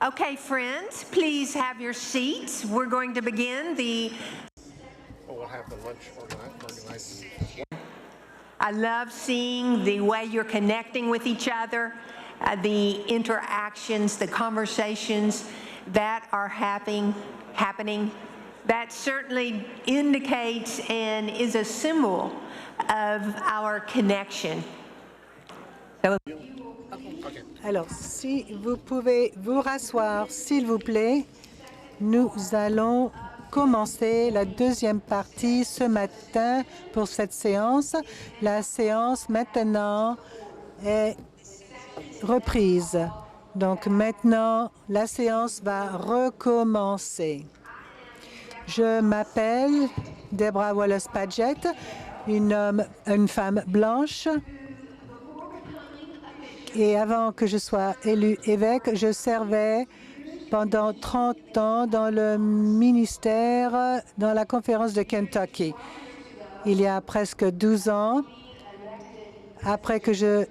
Okay, friends, please have your seats. We're going to begin the... We'll have the lunch organized. I love seeing the way you're connecting with each other, the interactions, the conversations that are happening. That certainly indicates and is a symbol of our connection. Alors, si vous pouvez vous rasseoir, s'il vous plaît, nous allons commencer la deuxième partie ce matin pour cette séance. La séance maintenant est reprise. Donc maintenant, la séance va recommencer. Je m'appelle Deborah Wallace-Padgett, une femme blanche. Et avant que je sois élue évêque, je servais pendant 30 ans dans le ministère, dans la conférence de Kentucky. Il y a presque 12 ans, après que j'ai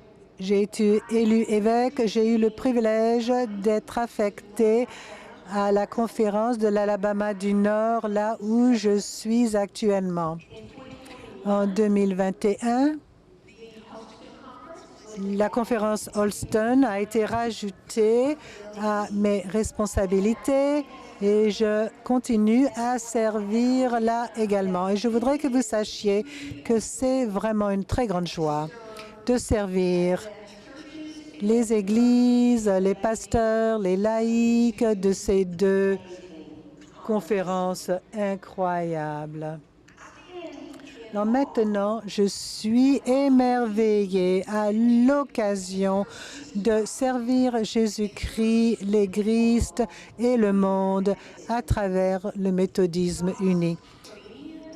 été élue évêque, j'ai eu le privilège d'être affectée à la conférence de l'Alabama du Nord, là où je suis actuellement. En 2021, la conférence Holston a été rajoutée à mes responsabilités et je continue à servir là également. Et je voudrais que vous sachiez que c'est vraiment une très grande joie de servir les églises, les pasteurs, les laïcs de ces deux conférences incroyables. Alors maintenant, je suis émerveillée à l'occasion de servir Jésus-Christ, l'Église et le monde à travers le méthodisme uni.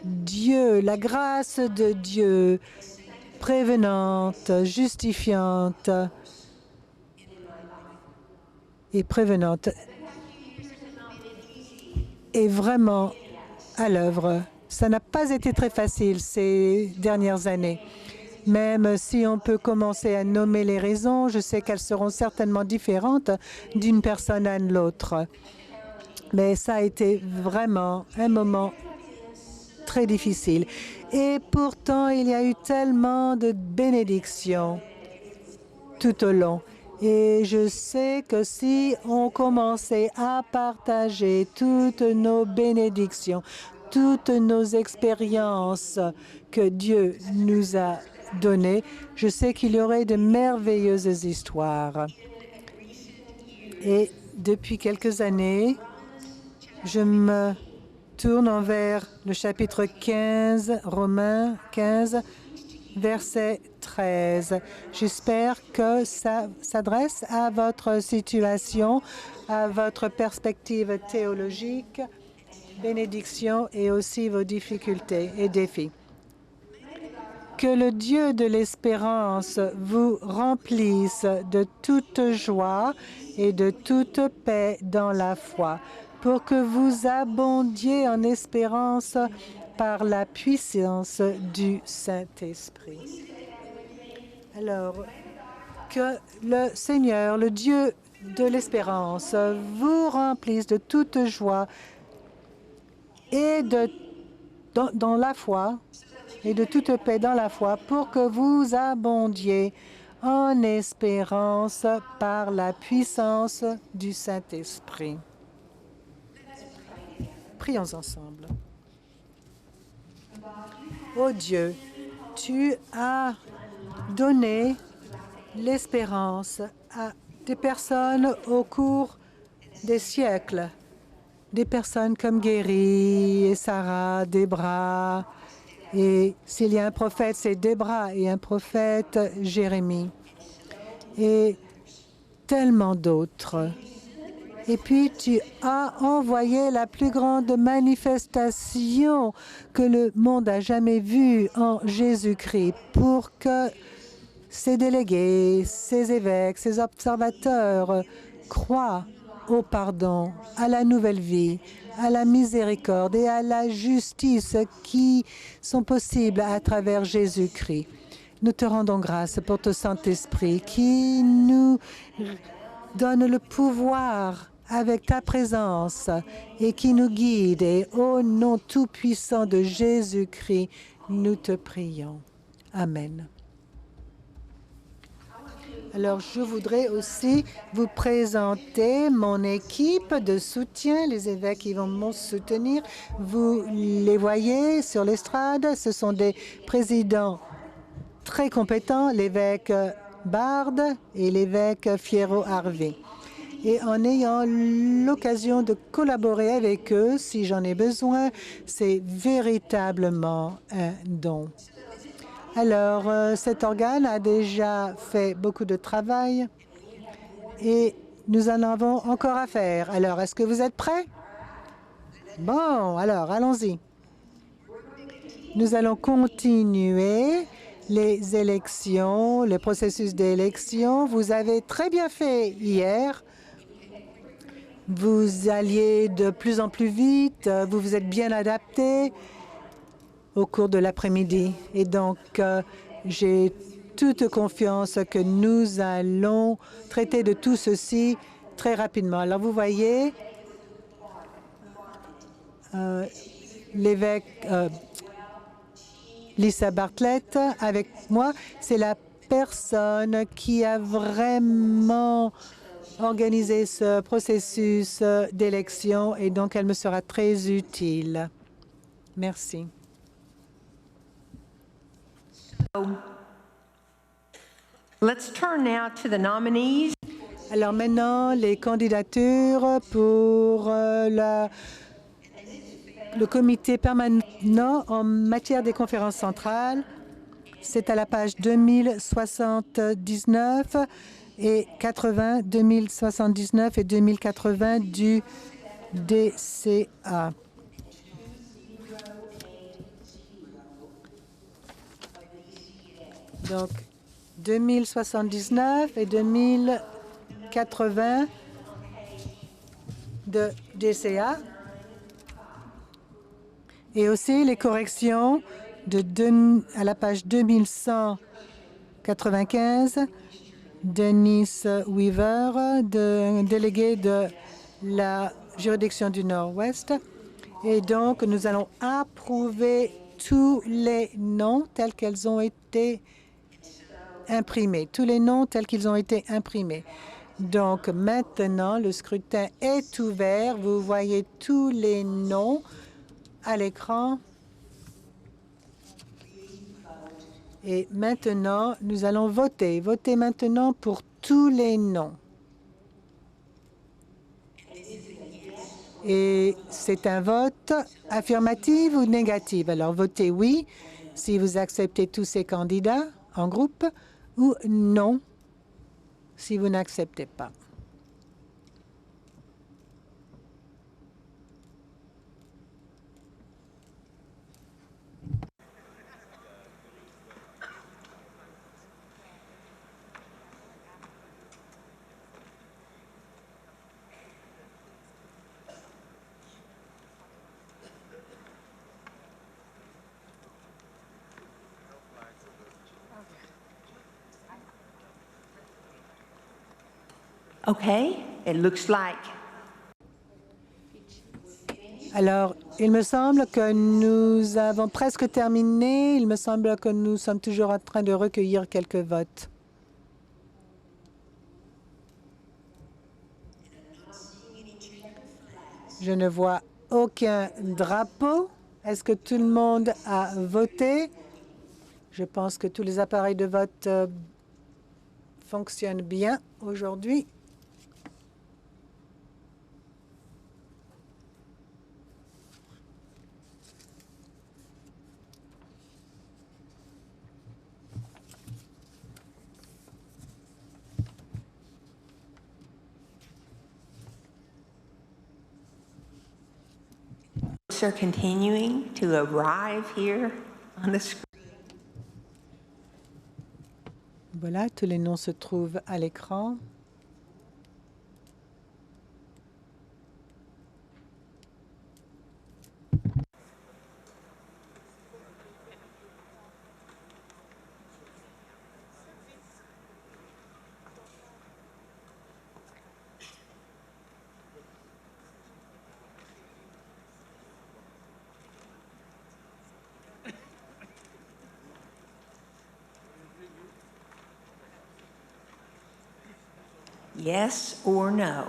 Dieu, la grâce de Dieu, prévenante, justifiante et prévenante, est vraiment à l'œuvre. Ça n'a pas été très facile ces dernières années. Même si on peut commencer à nommer les raisons, je sais qu'elles seront certainement différentes d'une personne à l'autre. Mais ça a été vraiment un moment très difficile. Et pourtant, il y a eu tellement de bénédictions tout au long. Et je sais que si on commençait à partager toutes nos bénédictions, toutes nos expériences que Dieu nous a données, je sais qu'il y aurait de merveilleuses histoires. Et depuis quelques années, je me tourne envers le chapitre 15, Romains 15, verset 13. J'espère que ça s'adresse à votre situation, à votre perspective théologique, bénédictions et aussi vos difficultés et défis. Que le Dieu de l'espérance vous remplisse de toute joie et de toute paix dans la foi, pour que vous abondiez en espérance par la puissance du Saint-Esprit. Alors, que le Seigneur, le Dieu de l'espérance, vous remplisse de toute joie et dans la foi et de toute paix dans la foi, pour que vous abondiez en espérance par la puissance du Saint-Esprit. Prions ensemble. Ô Dieu, tu as donné l'espérance à des personnes au cours des siècles. Des personnes comme Guéry et Sarah, Débra, et s'il y a un prophète, c'est Débra, et un prophète, Jérémie, et tellement d'autres. Et puis tu as envoyé la plus grande manifestation que le monde a jamais vue en Jésus-Christ pour que ces délégués, ces évêques, ces observateurs croient au pardon, à la nouvelle vie, à la miséricorde et à la justice qui sont possibles à travers Jésus-Christ. Nous te rendons grâce pour ton Saint-Esprit qui nous donne le pouvoir avec ta présence et qui nous guide. Et au nom tout-puissant de Jésus-Christ, nous te prions. Amen. Alors, je voudrais aussi vous présenter mon équipe de soutien, les évêques qui vont me soutenir. Vous les voyez sur l'estrade, ce sont des présidents très compétents, l'évêque Bard et l'évêque Fierro-Harvey. Et en ayant l'occasion de collaborer avec eux, si j'en ai besoin, c'est véritablement un don. Alors, cet organe a déjà fait beaucoup de travail et nous en avons encore à faire. Alors, est-ce que vous êtes prêts? Bon, alors, allons-y. Nous allons continuer les élections, le processus d'élection. Vous avez très bien fait hier. Vous alliez de plus en plus vite, vous vous êtes bien adapté au cours de l'après-midi. Et donc, j'ai toute confiance que nous allons traiter de tout ceci très rapidement. Alors, vous voyez, l'évêque Lisa Bartlett, avec moi, c'est la personne qui a vraiment organisé ce processus d'élection et donc elle me sera très utile. Merci. Let's turn now to the nominees. Alors maintenant, les candidatures pour le comité permanent en matière des conférences centrales. C'est à la page 2079 et 80, 2079 et 2080 du DCA. Donc, 2079 et 2080 de DCA. Et aussi les corrections à la page 2195, Denise Weaver, déléguée de la juridiction du Nord-Ouest. Et donc, nous allons approuver tous les noms tels qu'ils ont été imprimés, tous les noms tels qu'ils ont été imprimés. Donc, maintenant, le scrutin est ouvert. Vous voyez tous les noms à l'écran. Et maintenant, nous allons voter. Voter maintenant pour tous les noms. Et c'est un vote affirmatif ou négatif. Alors, votez oui si vous acceptez tous ces candidats en groupe ou non si vous n'acceptez pas. Okay, it looks like. Alors, il me semble que nous avons presque terminé. Il me semble que nous sommes toujours en train de recueillir quelques votes. Je ne vois aucun drapeau. Est-ce que tout le monde a voté? Je pense que tous les appareils de vote fonctionnent bien aujourd'hui. Are continuing to arrive here on the screen. Voilà, tous les noms se trouvent à l'écran. Yes or no?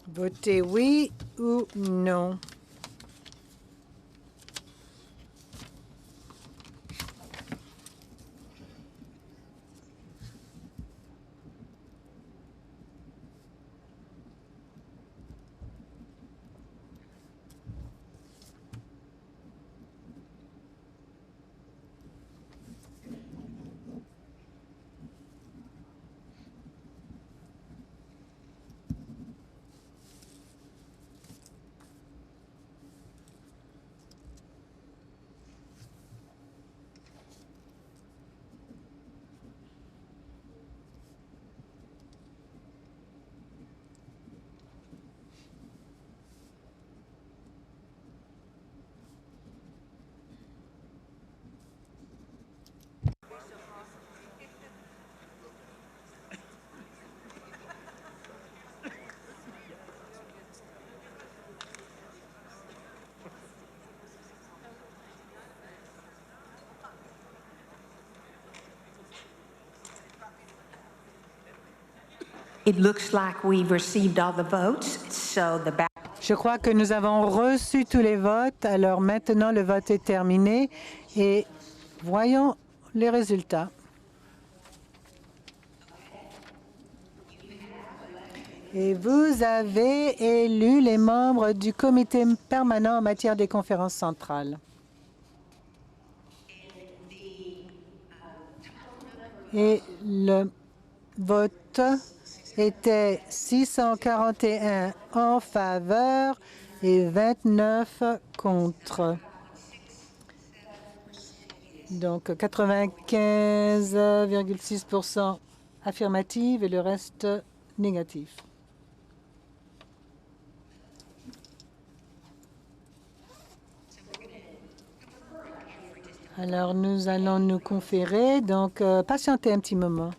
Votez oui ou non. It looks like we've received all the votes, so the ballot. Je crois que nous avons reçu tous les votes. Alors maintenant, le vote est terminé et voyons les résultats. Et vous avez élu les membres du comité permanent en matière des conférences centrales. Et le vote était 641 en faveur et 29 contre. Donc 95,6% affirmative et le reste négatif. Alors nous allons nous conférer, donc patientez un petit moment.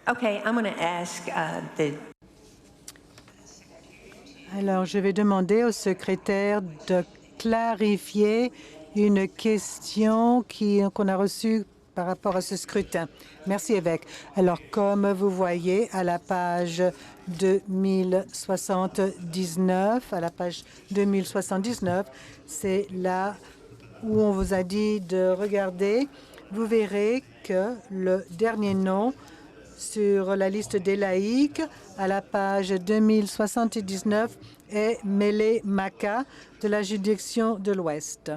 Okay, I'm going to ask Alors, je vais demander au secrétaire de clarifier une question qu'on a reçue par rapport à ce scrutin. Merci, évêque. Alors, comme vous voyez, à la page 2079, c'est là où on vous a dit de regarder. Vous verrez que le dernier nom sur la liste des laïcs, à la page 2079, est Mele Maka de la juridiction de l'Ouest.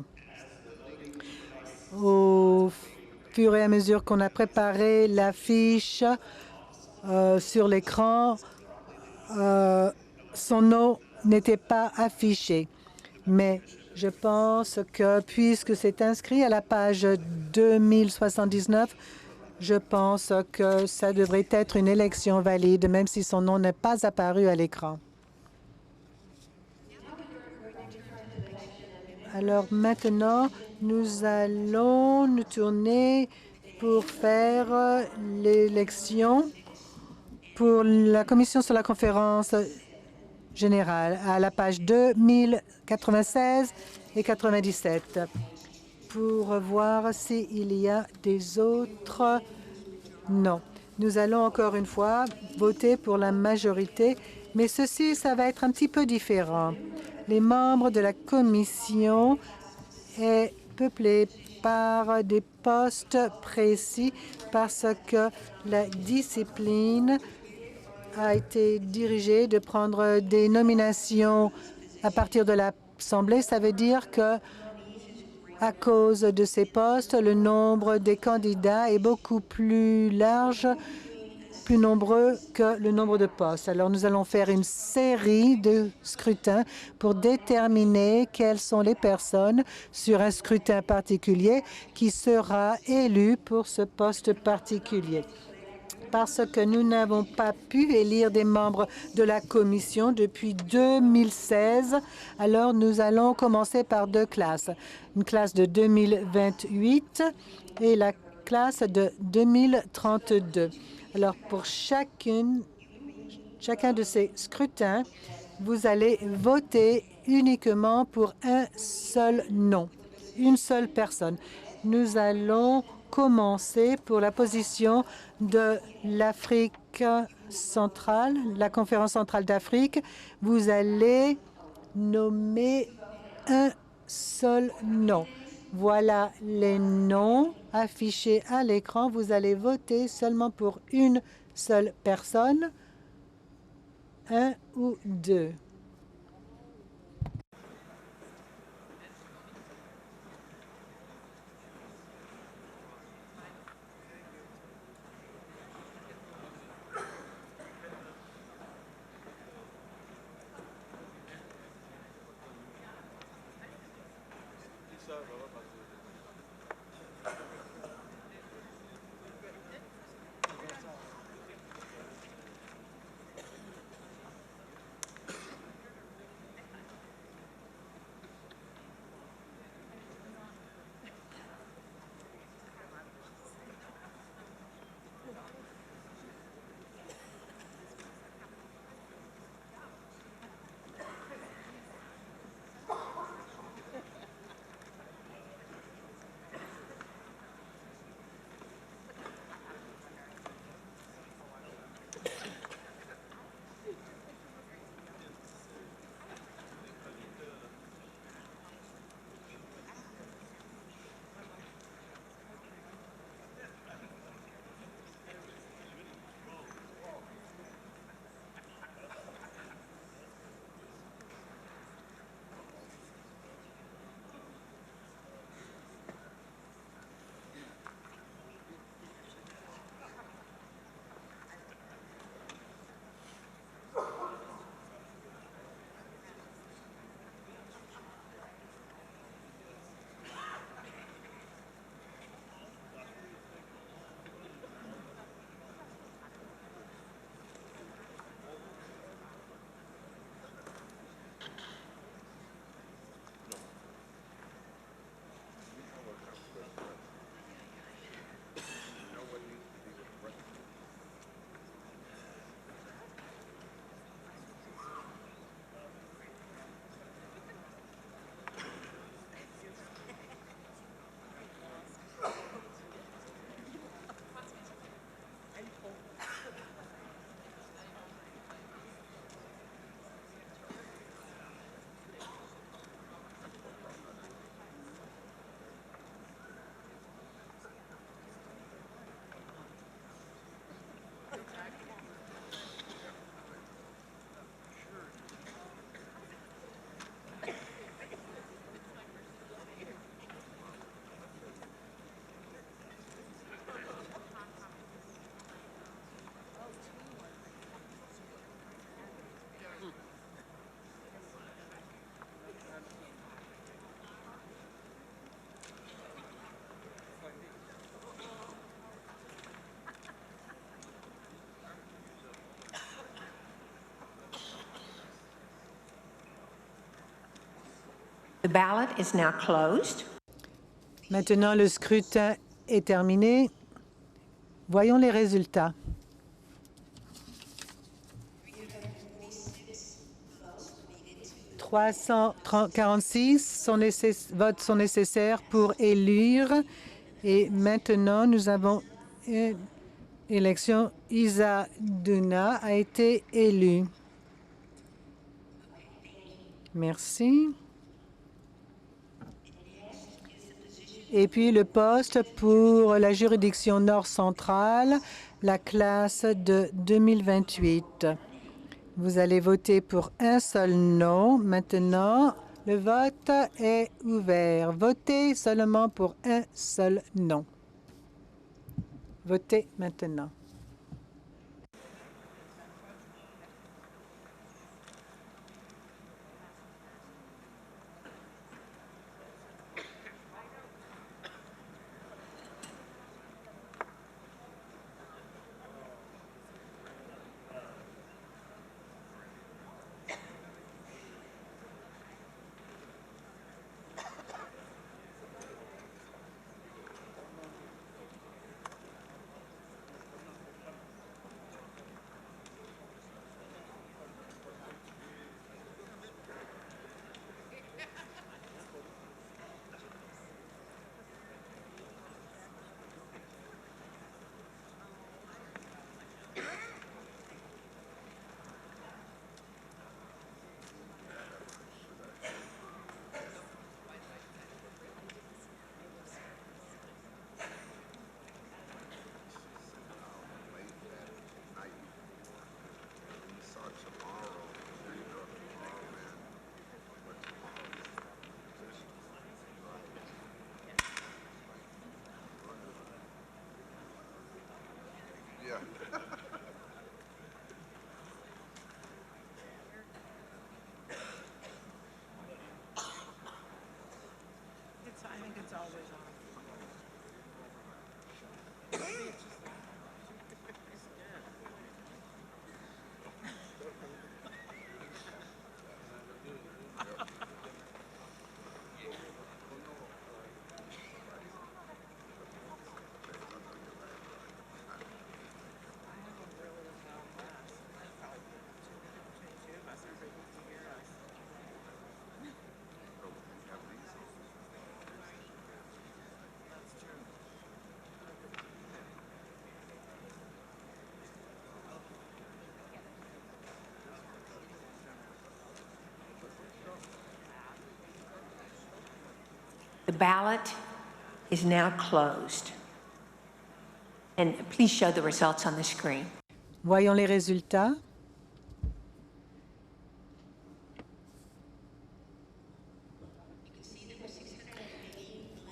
Au fur et à mesure qu'on a préparé l'affiche sur l'écran, son nom n'était pas affiché. Mais je pense que puisque c'est inscrit à la page 2079, je pense que ça devrait être une élection valide, même si son nom n'est pas apparu à l'écran. Alors maintenant, nous allons nous tourner pour faire l'élection pour la commission sur la conférence générale à la page 2096 et 97 pour voir s'il y a des autres. Non. Nous allons encore une fois voter pour la majorité, mais ceci, ça va être un petit peu différent. Les membres de la commission est peuplé par des postes précis parce que la discipline a été dirigée de prendre des nominations à partir de l'Assemblée. Ça veut dire que à cause de ces postes, le nombre des candidats est beaucoup plus large, plus nombreux que le nombre de postes. Alors, nous allons faire une série de scrutins pour déterminer quelles sont les personnes sur un scrutin particulier qui sera élu pour ce poste particulier. Parce que nous n'avons pas pu élire des membres de la commission depuis 2016, alors nous allons commencer par deux classes. Une classe de 2028 et la classe de 2032. Alors, pour chacun de ces scrutins, vous allez voter uniquement pour un seul nom, une seule personne. Nous allons commencer pour la position de l'Afrique centrale, la Conférence centrale d'Afrique. Vous allez nommer un seul nom. Voilà les noms affichés à l'écran. Vous allez voter seulement pour une seule personne, un ou deux. The ballot is now closed. Maintenant, le scrutin est terminé. Voyons les résultats. « 346 votes sont nécessaires pour élire. Et maintenant, nous avons Élection, Isa Duna a été élue. Merci. Et puis le poste pour la juridiction nord-centrale, la classe de 2028. Vous allez voter pour un seul nom. Maintenant, le vote est ouvert. Votez seulement pour un seul nom. Votez maintenant. I think it's always on. The ballot is now closed. And please show the results on the screen. Voyons les résultats.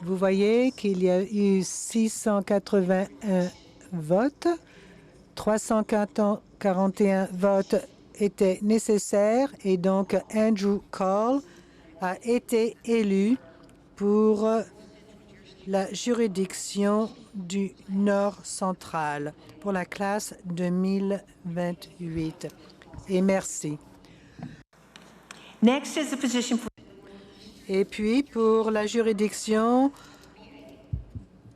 Vous voyez qu'il y a eu 681 votes, 341 votes étaient nécessaires et donc Andrew Cole a été élu pour la juridiction du Nord central pour la classe 2028. Et merci. Next is the position for Et puis, pour la juridiction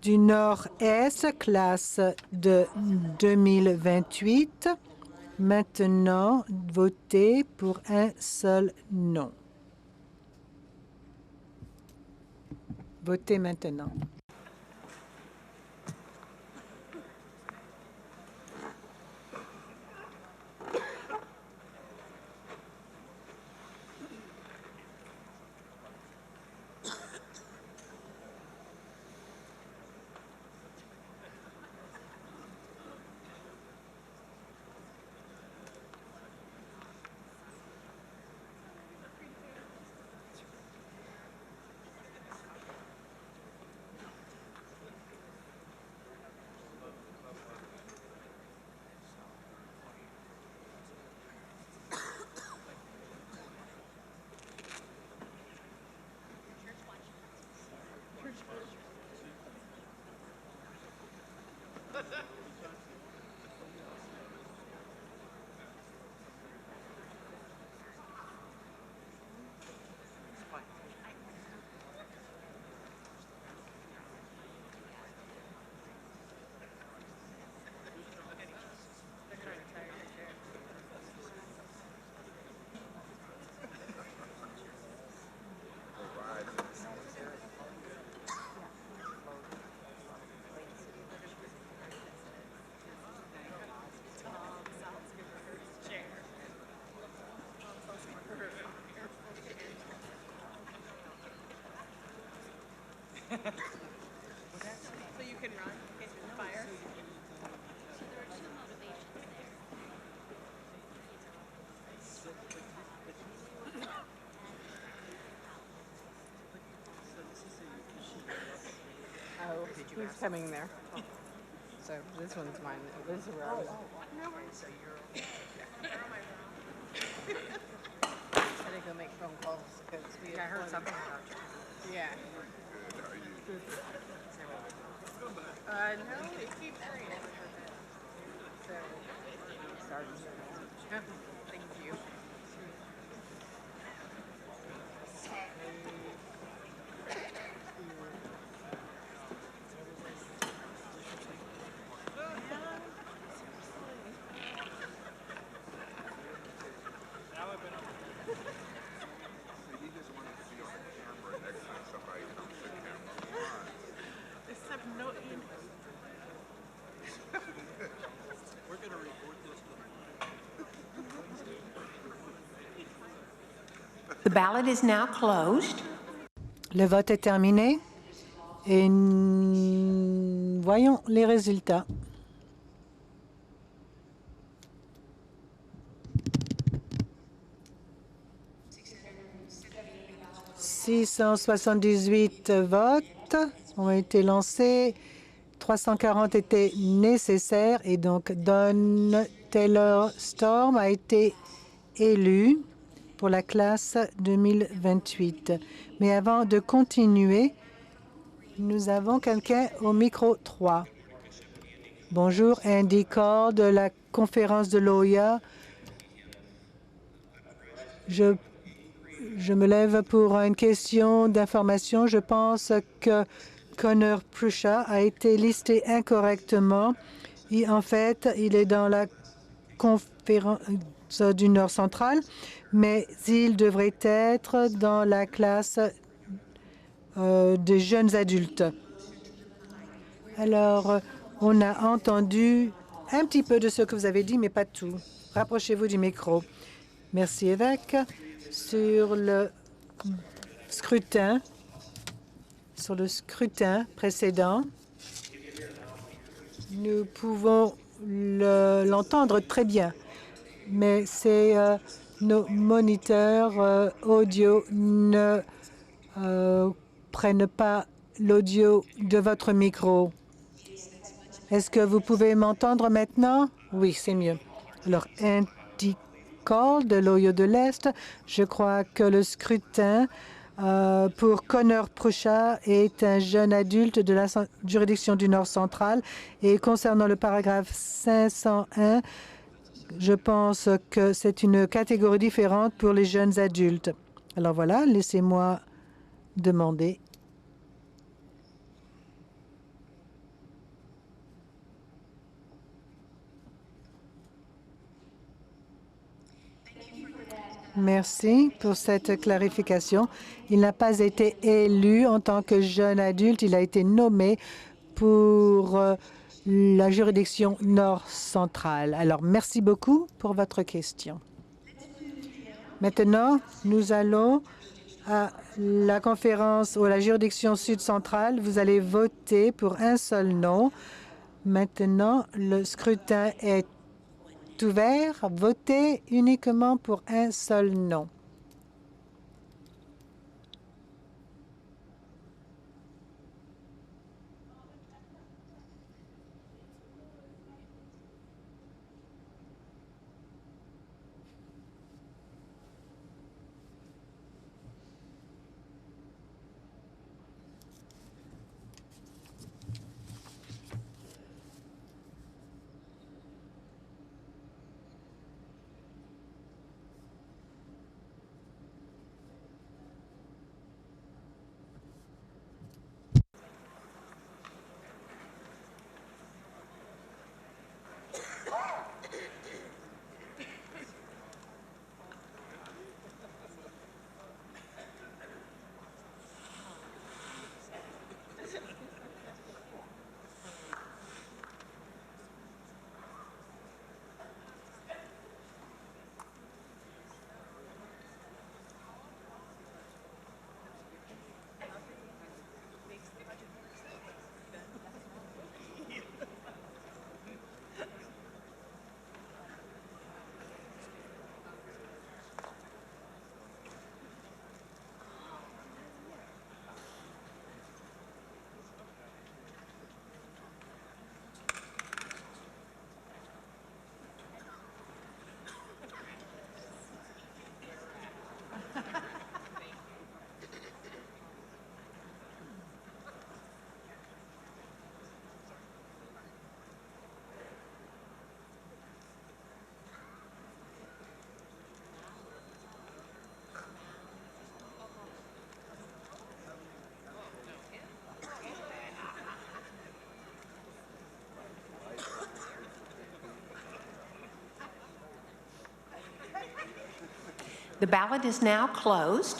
du Nord-Est, classe de 2028, maintenant, votez pour un seul nom. Votez maintenant. So you can run in case there's a fire. Oh, who's coming there? So this one's mine. This is where I was. I had to go make phone calls because we had heard something about you. Yeah. No, it keeps ringing. So, sorry. Thank you. Except no, The ballot is now closed. Le vote est terminé et voyons les résultats. « 678 votes ont été lancés, 340 étaient nécessaires et donc Don Taylor Storm a été élu pour la classe 2028. Mais avant de continuer, nous avons quelqu'un au micro 3. Bonjour, Andy Cole de la conférence de l'OIA. Je me lève pour une question d'information. Je pense que Connor Prucha a été listé incorrectement. Et en fait, il est dans la conférence du Nord central, mais il devrait être dans la classe des jeunes adultes. Alors, on a entendu un petit peu de ce que vous avez dit, mais pas tout. Rapprochez-vous du micro. Merci, évêque. Sur le scrutin précédent, nous pouvons l'entendre très bien, mais c'est nos moniteurs audio ne prennent pas l'audio de votre micro. Est-ce que vous pouvez m'entendre maintenant? Oui, c'est mieux. Alors, Andy Cole de l'Ohio de l'Est, je crois que le scrutin pour Connor Prucha est un jeune adulte de la juridiction du Nord central. Et concernant le paragraphe 501, je pense que c'est une catégorie différente pour les jeunes adultes. Alors voilà, laissez-moi demander. Merci pour cette clarification. Il n'a pas été élu en tant que jeune adulte. Il a été nommé pour la juridiction Nord centrale. Alors, merci beaucoup pour votre question. Maintenant, nous allons à la conférence ou la juridiction Sud centrale. Vous allez voter pour un seul nom. Maintenant, le scrutin est ouvert. Votez uniquement pour un seul nom. The ballot is now closed.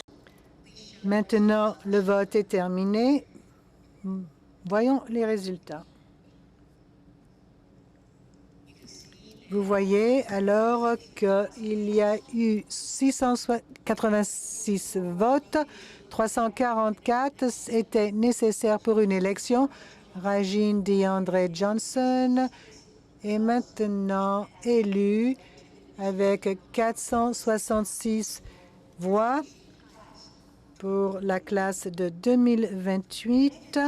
Maintenant, le vote est terminé. Voyons les résultats. Vous voyez alors qu'il y a eu 686 votes, 344 étaient nécessaires pour une élection. Rajin DeAndre Johnson est maintenant élu avec 466 voix pour la classe de 2028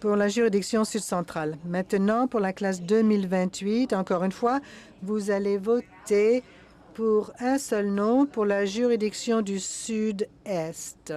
pour la juridiction sud-centrale. Maintenant, pour la classe 2028, encore une fois, vous allez voter pour un seul nom pour la juridiction du sud-est.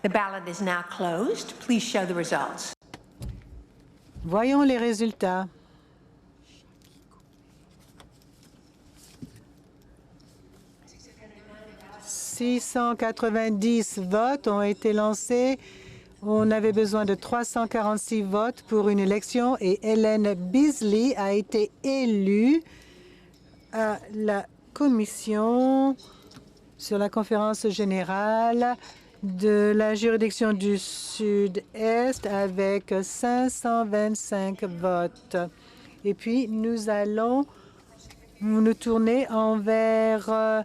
The ballot is now closed. Please show the results. Voyons les résultats. « 690 votes ont été lancés. On avait besoin de 346 votes pour une élection et Helen Beasley a été élue à la commission sur la conférence générale de la juridiction du Sud-Est avec 525 votes. Et puis, nous allons nous tourner envers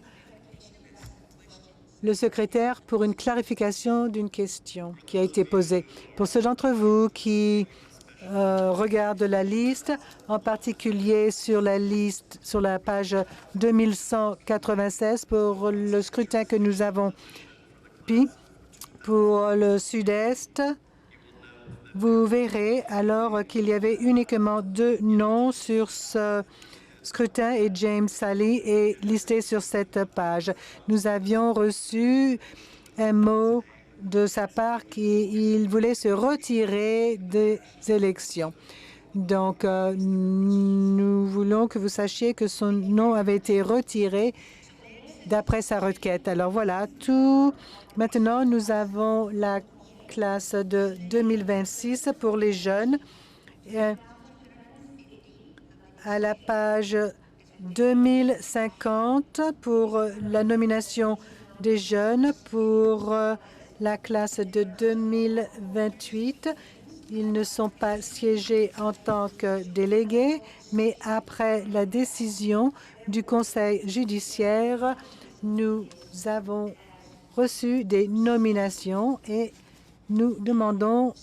le secrétaire pour une clarification d'une question qui a été posée. Pour ceux d'entre vous qui regardent la liste, en particulier sur la liste, sur la page 2196 pour le scrutin que nous avons, puis pour le Sud-Est, vous verrez alors qu'il y avait uniquement 2 noms sur ce scrutin et James Sally est listé sur cette page. Nous avions reçu un mot de sa part qu'il voulait se retirer des élections. Donc, nous voulons que vous sachiez que son nom avait été retiré d'après sa requête. Alors voilà, tout. Maintenant, nous avons la classe de 2026 pour les jeunes. Et à la page 2050 pour la nomination des jeunes pour la classe de 2028. Ils ne sont pas siégés en tant que délégués, mais après la décision du Conseil judiciaire, nous avons reçu des nominations et nous demandons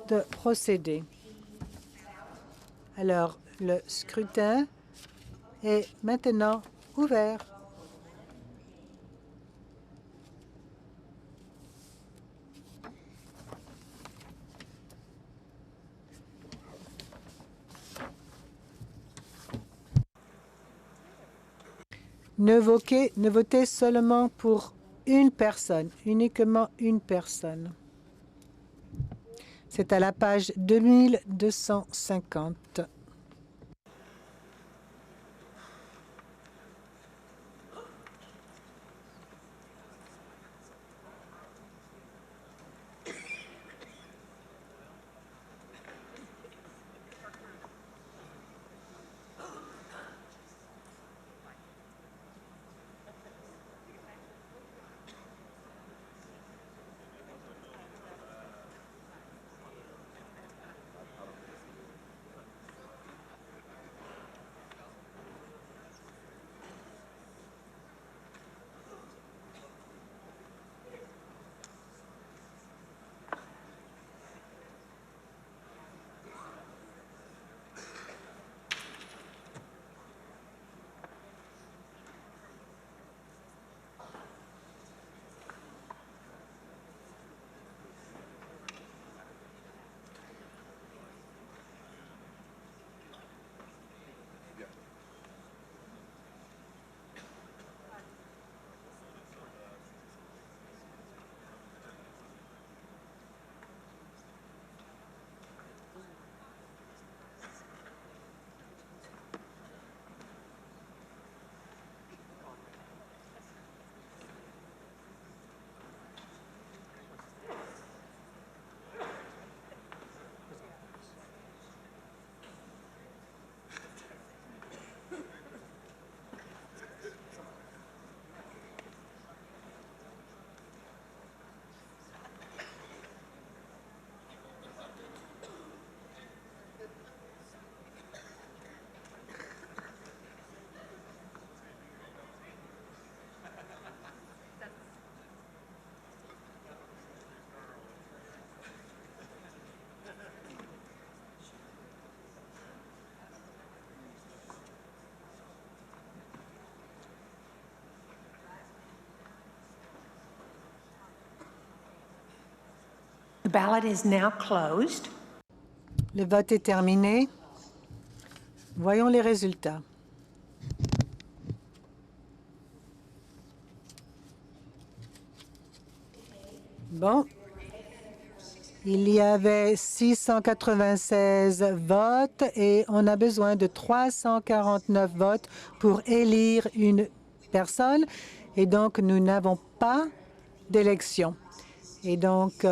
de procéder. Alors, le scrutin est maintenant ouvert. Ne votez seulement pour une personne, uniquement une personne. C'est à la page 2250. The ballot is now closed. Le vote est terminé. Voyons les résultats. Bon. Il y avait 696 votes et on a besoin de 349 votes pour élire une personne. Et donc, nous n'avons pas d'élection. Et donc,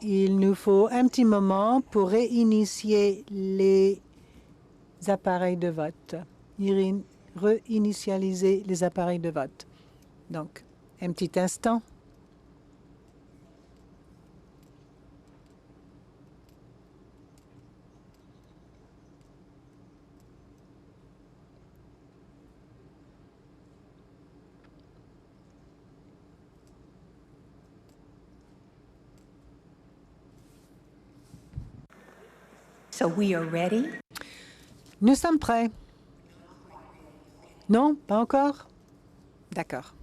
il nous faut un petit moment pour réinitier les appareils de vote. Réinitialiser les appareils de vote. Donc, un petit instant. So we are ready. Nous sommes prêts. Non, pas encore? D'accord.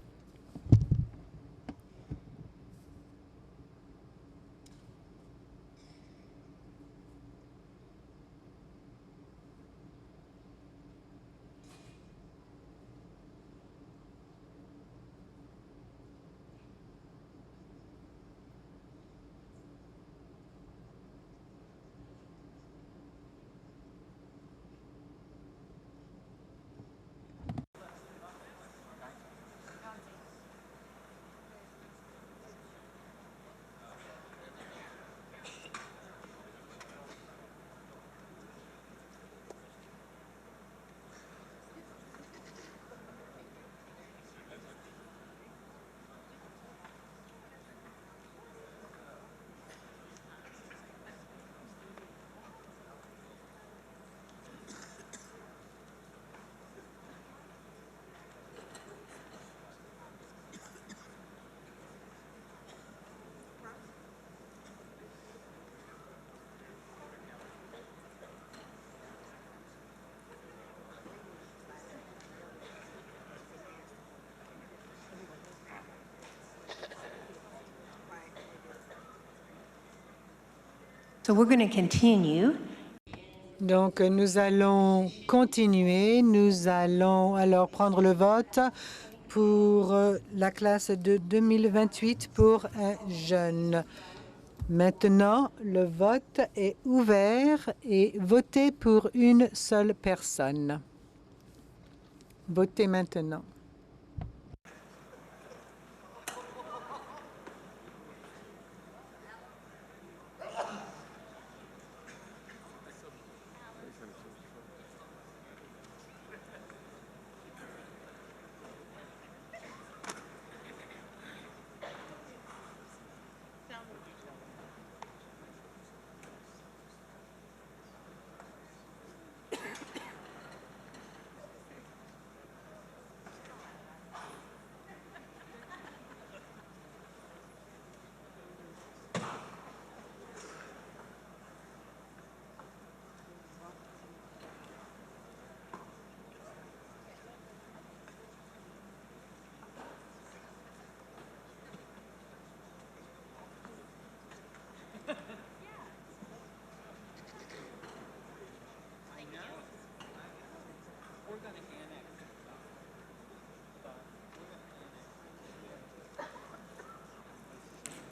So we're going to continue. Donc, nous allons continuer. Nous allons alors prendre le vote pour la classe de 2028 pour un jeune. Maintenant, le vote est ouvert et votez pour une seule personne. Votez maintenant.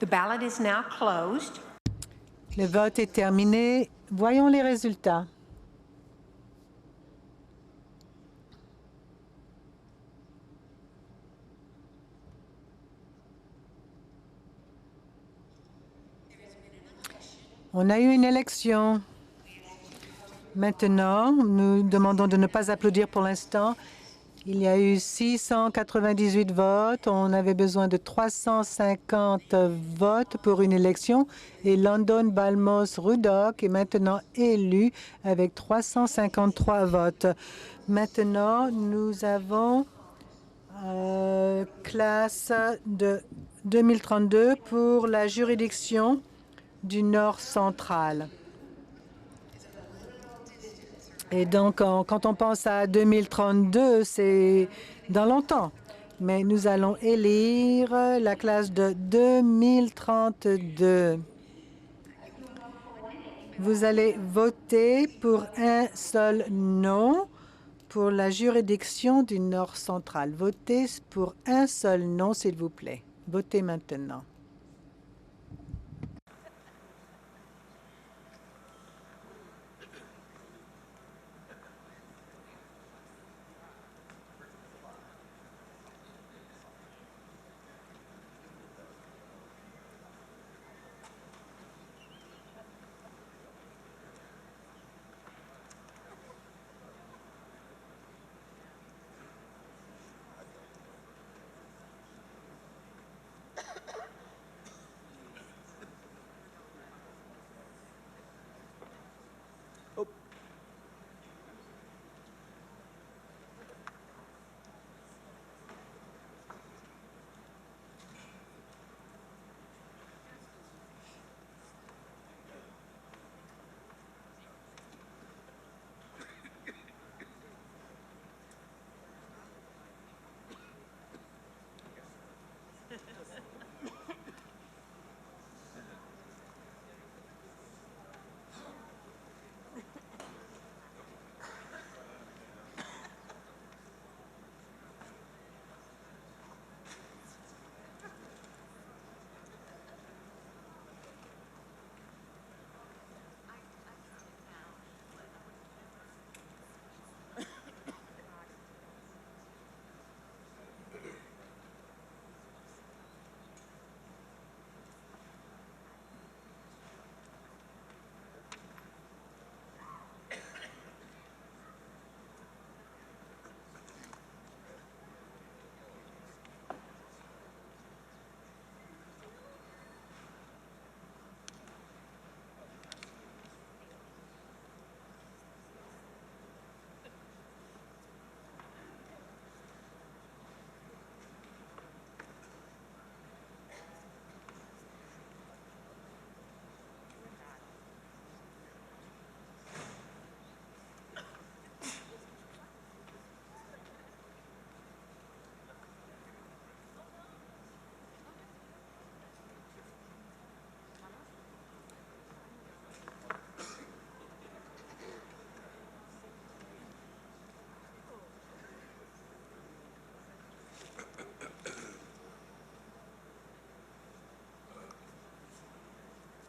The ballot is now closed. Le vote est terminé. Voyons les résultats. On a eu une élection. Maintenant, nous demandons de ne pas applaudir pour l'instant. Il y a eu 698 votes. On avait besoin de 350 votes pour une élection. Et London Balmos Rudock est maintenant élu avec 353 votes. Maintenant, nous avons classe de 2032 pour la juridiction du Nord central. Et donc, quand on pense à 2032, c'est dans longtemps. Mais nous allons élire la classe de 2032. Vous allez voter pour un seul nom pour la juridiction du Nord central. Votez pour un seul nom, s'il vous plaît. Votez maintenant.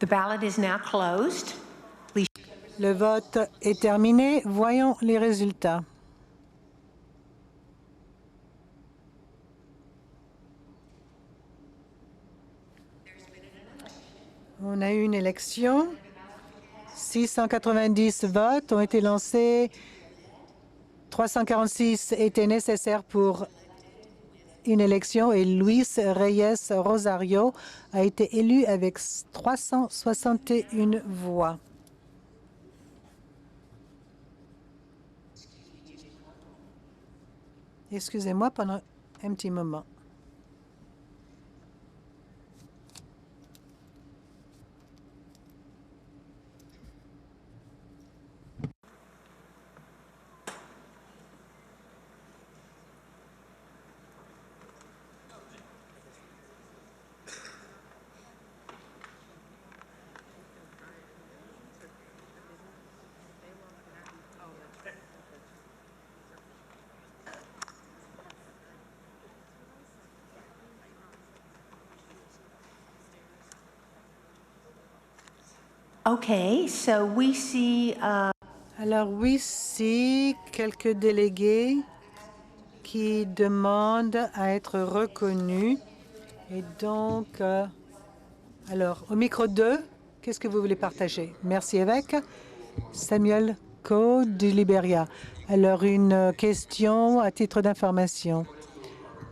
The ballot is now closed. Please. Le vote est terminé. Voyons les résultats. On a eu une élection. 690 votes ont été lancés. 346 étaient nécessaires pour une élection et Luis Reyes Rosario a été élu avec 361 voix. Excusez-moi pendant un petit moment. Okay, so we see Alors oui, si quelques délégués qui demandent à être reconnus. Et donc, alors, au micro 2, qu'est-ce que vous voulez partager? Merci, évêque. Samuel Coe du Libéria. Alors, une question à titre d'information.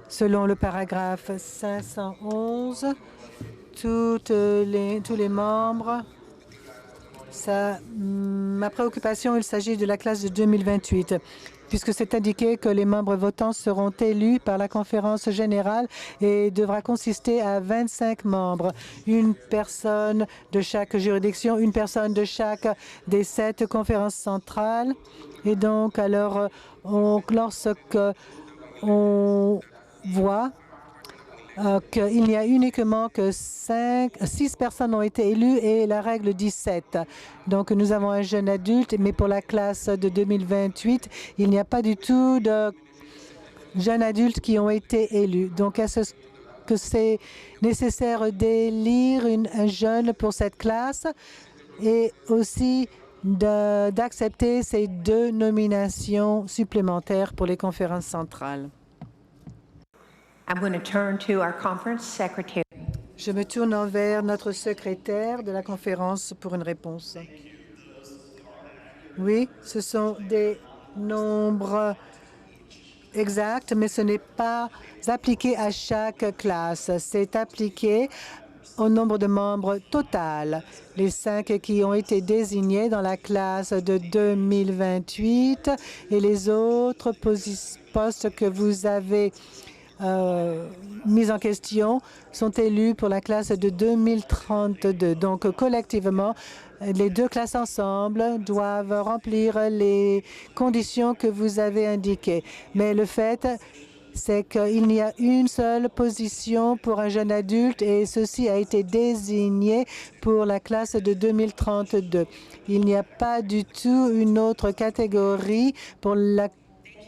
Selon le paragraphe 511, tous les membres, ma préoccupation, il s'agit de la classe de 2028, puisque c'est indiqué que les membres votants seront élus par la conférence générale et devra consister à 25 membres, une personne de chaque juridiction, une personne de chaque des 7 conférences centrales. Et donc, alors, lorsque on voit qu'il n'y a uniquement que 6 personnes ont été élues et la règle dit 7. Donc, nous avons un jeune adulte, mais pour la classe de 2028, il n'y a pas du tout de jeunes adultes qui ont été élus. Donc, est-ce que c'est nécessaire d'élire un jeune pour cette classe et aussi d'accepter ces 2 nominations supplémentaires pour les conférences centrales? I'm going to turn to our conference secretary. Je me tourne envers notre secrétaire de la conférence pour une réponse. Oui, ce sont des nombres exacts, mais ce n'est pas appliqué à chaque classe. C'est appliqué au nombre de membres total. Les 5 qui ont été désignés dans la classe de 2028 et les autres postes que vous avez mis en question sont élus pour la classe de 2032. Donc, collectivement, les 2 classes ensemble doivent remplir les conditions que vous avez indiquées. Mais le fait, c'est qu'il n'y a une seule position pour un jeune adulte et ceci a été désigné pour la classe de 2032. Il n'y a pas du tout une autre catégorie pour la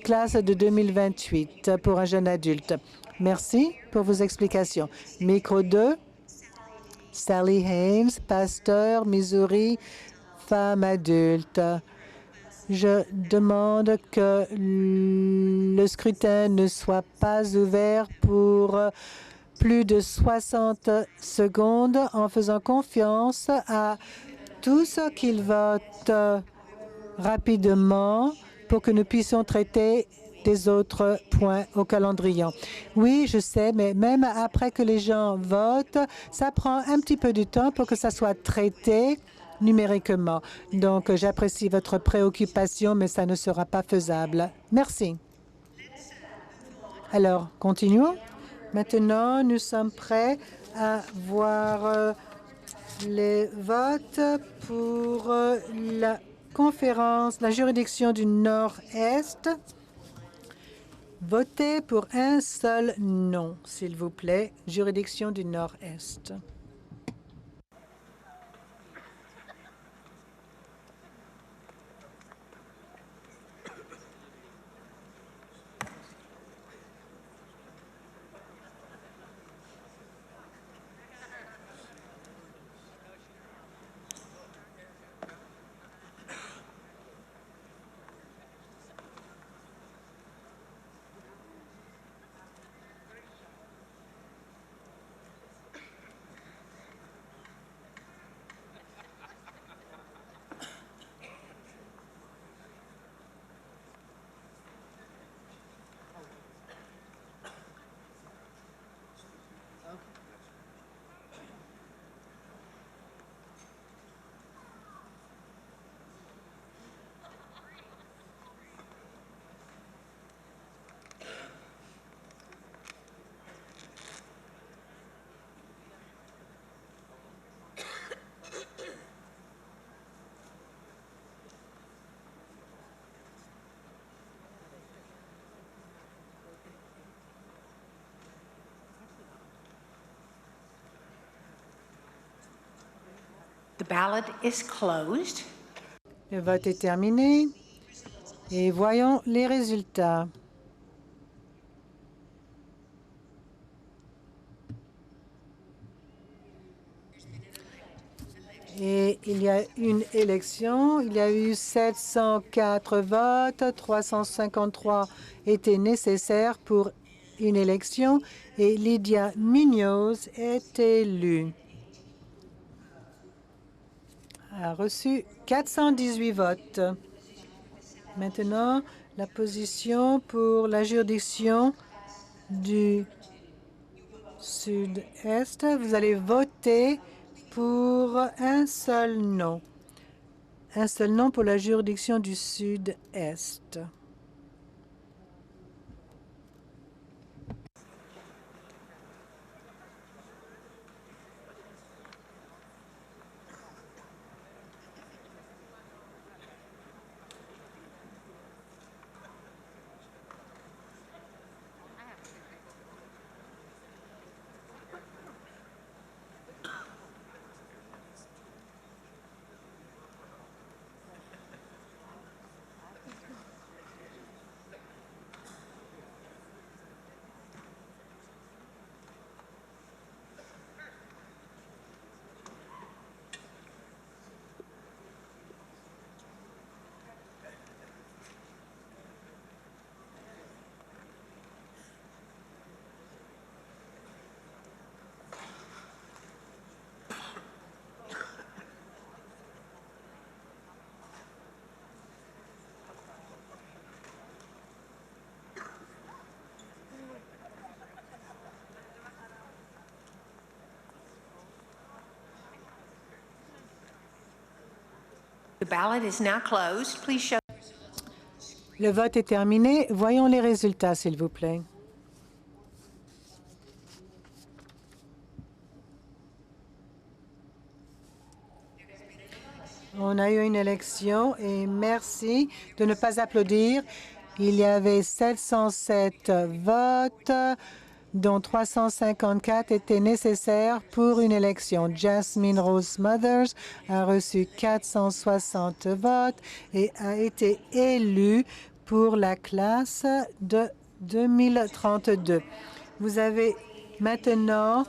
classe de 2028 pour un jeune adulte. Merci pour vos explications. Micro 2, Sally Haynes, pasteur, Missouri, femme adulte. Je demande que le scrutin ne soit pas ouvert pour plus de 60 secondes en faisant confiance à tous qu'ils votent rapidement pour que nous puissions traiter des autres points au calendrier. Oui, je sais, mais même après que les gens votent, ça prend un petit peu de temps pour que ça soit traité numériquement. Donc, j'apprécie votre préoccupation, mais ça ne sera pas faisable. Merci. Alors, continuons. Maintenant, nous sommes prêts à voir les votes pour la conférence, la juridiction du Nord-Est. Votez pour un seul nom, s'il vous plaît. Juridiction du Nord-Est. The ballot is closed. Le vote est terminé et voyons les résultats. Et il y a une élection. Il y a eu 704 votes, 353 étaient nécessaires pour une élection et Lydia Munoz est élue. A reçu 418 votes. Maintenant, la position pour la juridiction du Sud-Est. Vous allez voter pour un seul nom. Un seul nom pour la juridiction du Sud-Est. The ballot is now closed. Please show. Le vote est terminé. Voyons les résultats, s'il vous plaît. On a eu une élection et merci de ne pas applaudir. Il y avait 707 votes, dont 354 étaient nécessaires pour une élection. Jasmine Rose Mothers a reçu 460 votes et a été élue pour la classe de 2032. Vous avez maintenant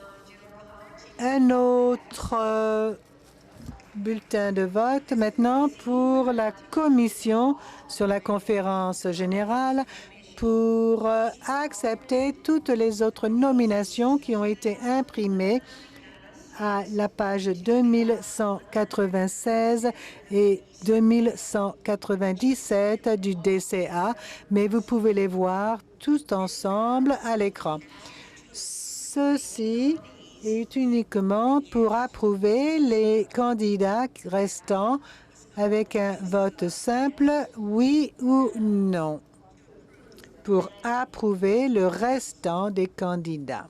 un autre bulletin de vote maintenant pour la commission sur la conférence générale pour accepter toutes les autres nominations qui ont été imprimées à la page 2196 et 2197 du DCA, mais vous pouvez les voir tous ensemble à l'écran. Ceci est uniquement pour approuver les candidats restants avec un vote simple, oui ou non, pour approuver le restant des candidats.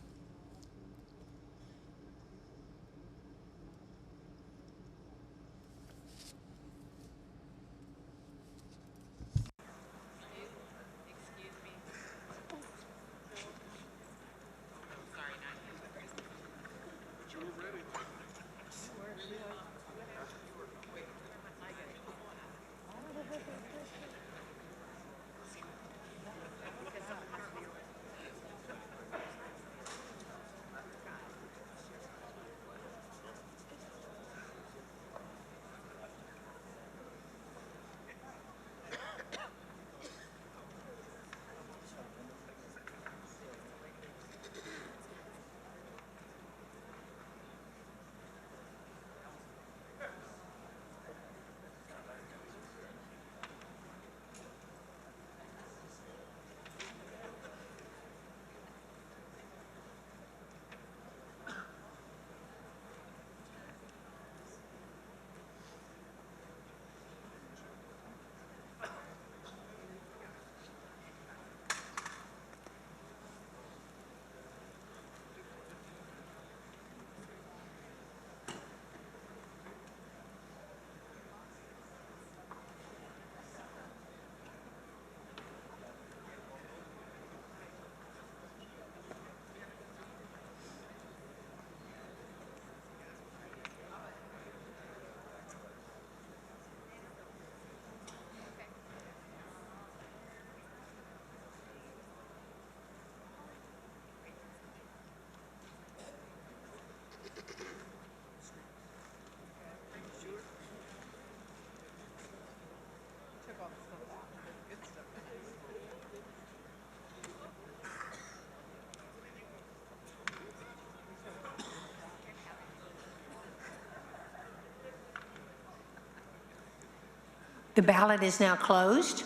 The ballot is now closed.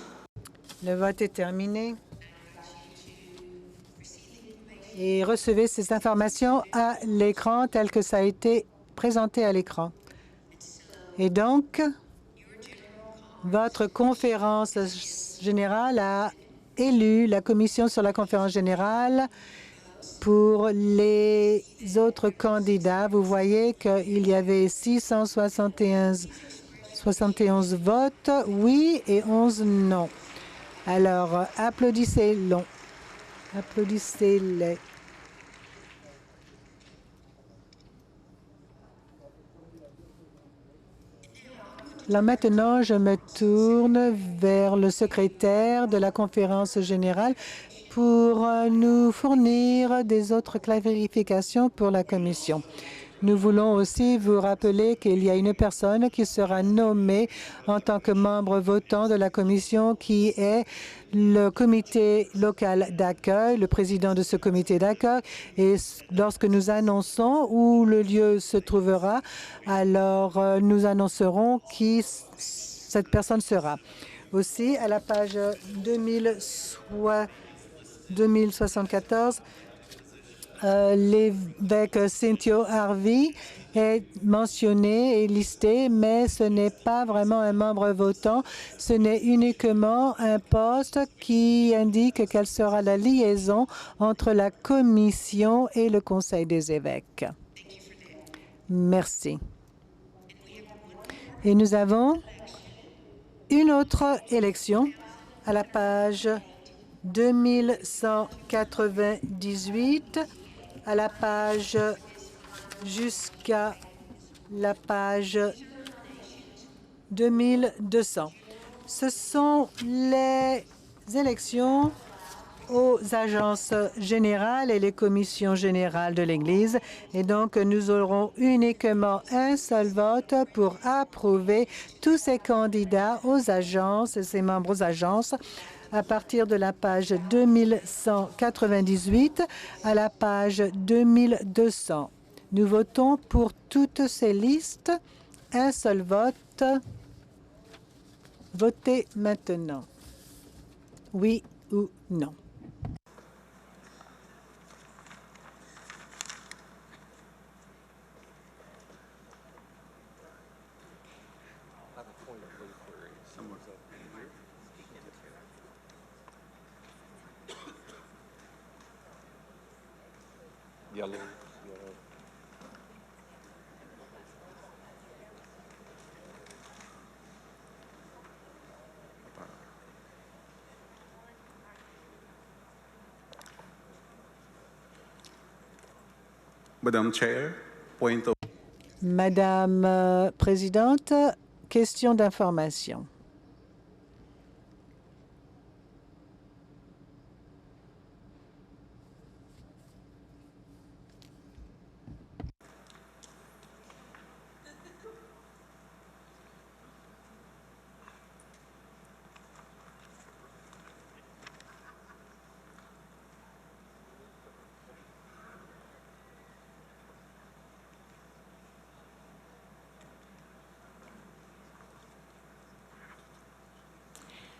Le vote est terminé. Et recevez ces informations à l'écran tel que ça a été présenté à l'écran. Et donc, votre conférence générale a élu la commission sur la conférence générale. Pour les autres candidats, vous voyez qu'il y avait 671 votes oui et 11 non. Alors, applaudissez-les. Applaudissez-les. Là, maintenant, je me tourne vers le secrétaire de la conférence générale pour nous fournir des autres clarifications pour la commission. Nous voulons aussi vous rappeler qu'il y a une personne qui sera nommée en tant que membre votant de la commission qui est le comité local d'accueil, le président de ce comité d'accueil. Et lorsque nous annonçons où le lieu se trouvera, alors nous annoncerons qui cette personne sera. Aussi, à la page 2074, l'évêque Cynthia Harvey est mentionné et listé, mais ce n'est pas vraiment un membre votant. Ce n'est uniquement un poste qui indique quelle sera la liaison entre la commission et le Conseil des évêques. Merci. Et nous avons une autre élection à la page 2198, à la page jusqu'à la page 2200. Ce sont les élections aux agences générales et les commissions générales de l'Église. Et donc, nous aurons uniquement un seul vote pour approuver tous ces candidats aux agences et ces membres aux agences à partir de la page 2198 à la page 2200. Nous votons pour toutes ces listes. Un seul vote. Votez maintenant. Oui ou non. Yellow. Madame Chair, point of... Madame Présidente, question d'information.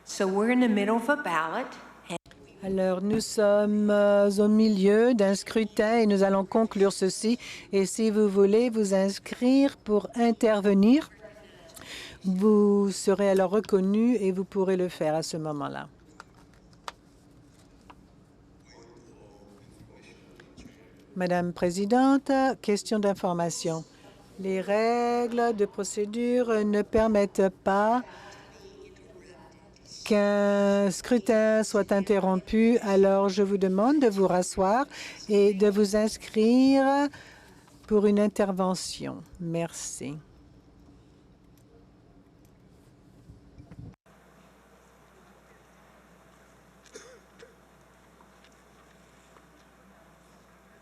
So we're in the middle of a ballot. Alors, nous sommes au milieu d'un scrutin et nous allons conclure ceci. Et si vous voulez vous inscrire pour intervenir, vous serez alors reconnu et vous pourrez le faire à ce moment-là. Madame Présidente, question d'information. Les règles de procédure ne permettent pas qu'un scrutin soit interrompu, alors je vous demande de vous rasseoir et de vous inscrire pour une intervention. Merci.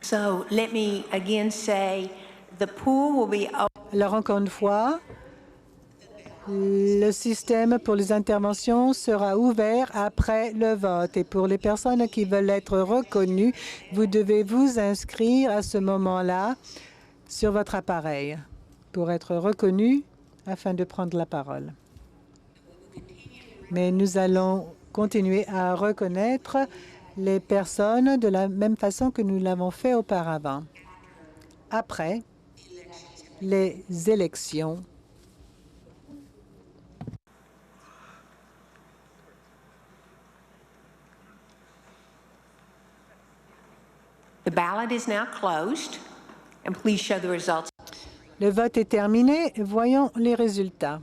So let me again say the pool will be open. Alors encore une fois, le système pour les interventions sera ouvert après le vote. Et pour les personnes qui veulent être reconnues, vous devez vous inscrire à ce moment-là sur votre appareil pour être reconnu afin de prendre la parole. Mais nous allons continuer à reconnaître les personnes de la même façon que nous l'avons fait auparavant. Après les élections, The ballot is now closed, and please show the results. le vote est terminé. Voyons les résultats.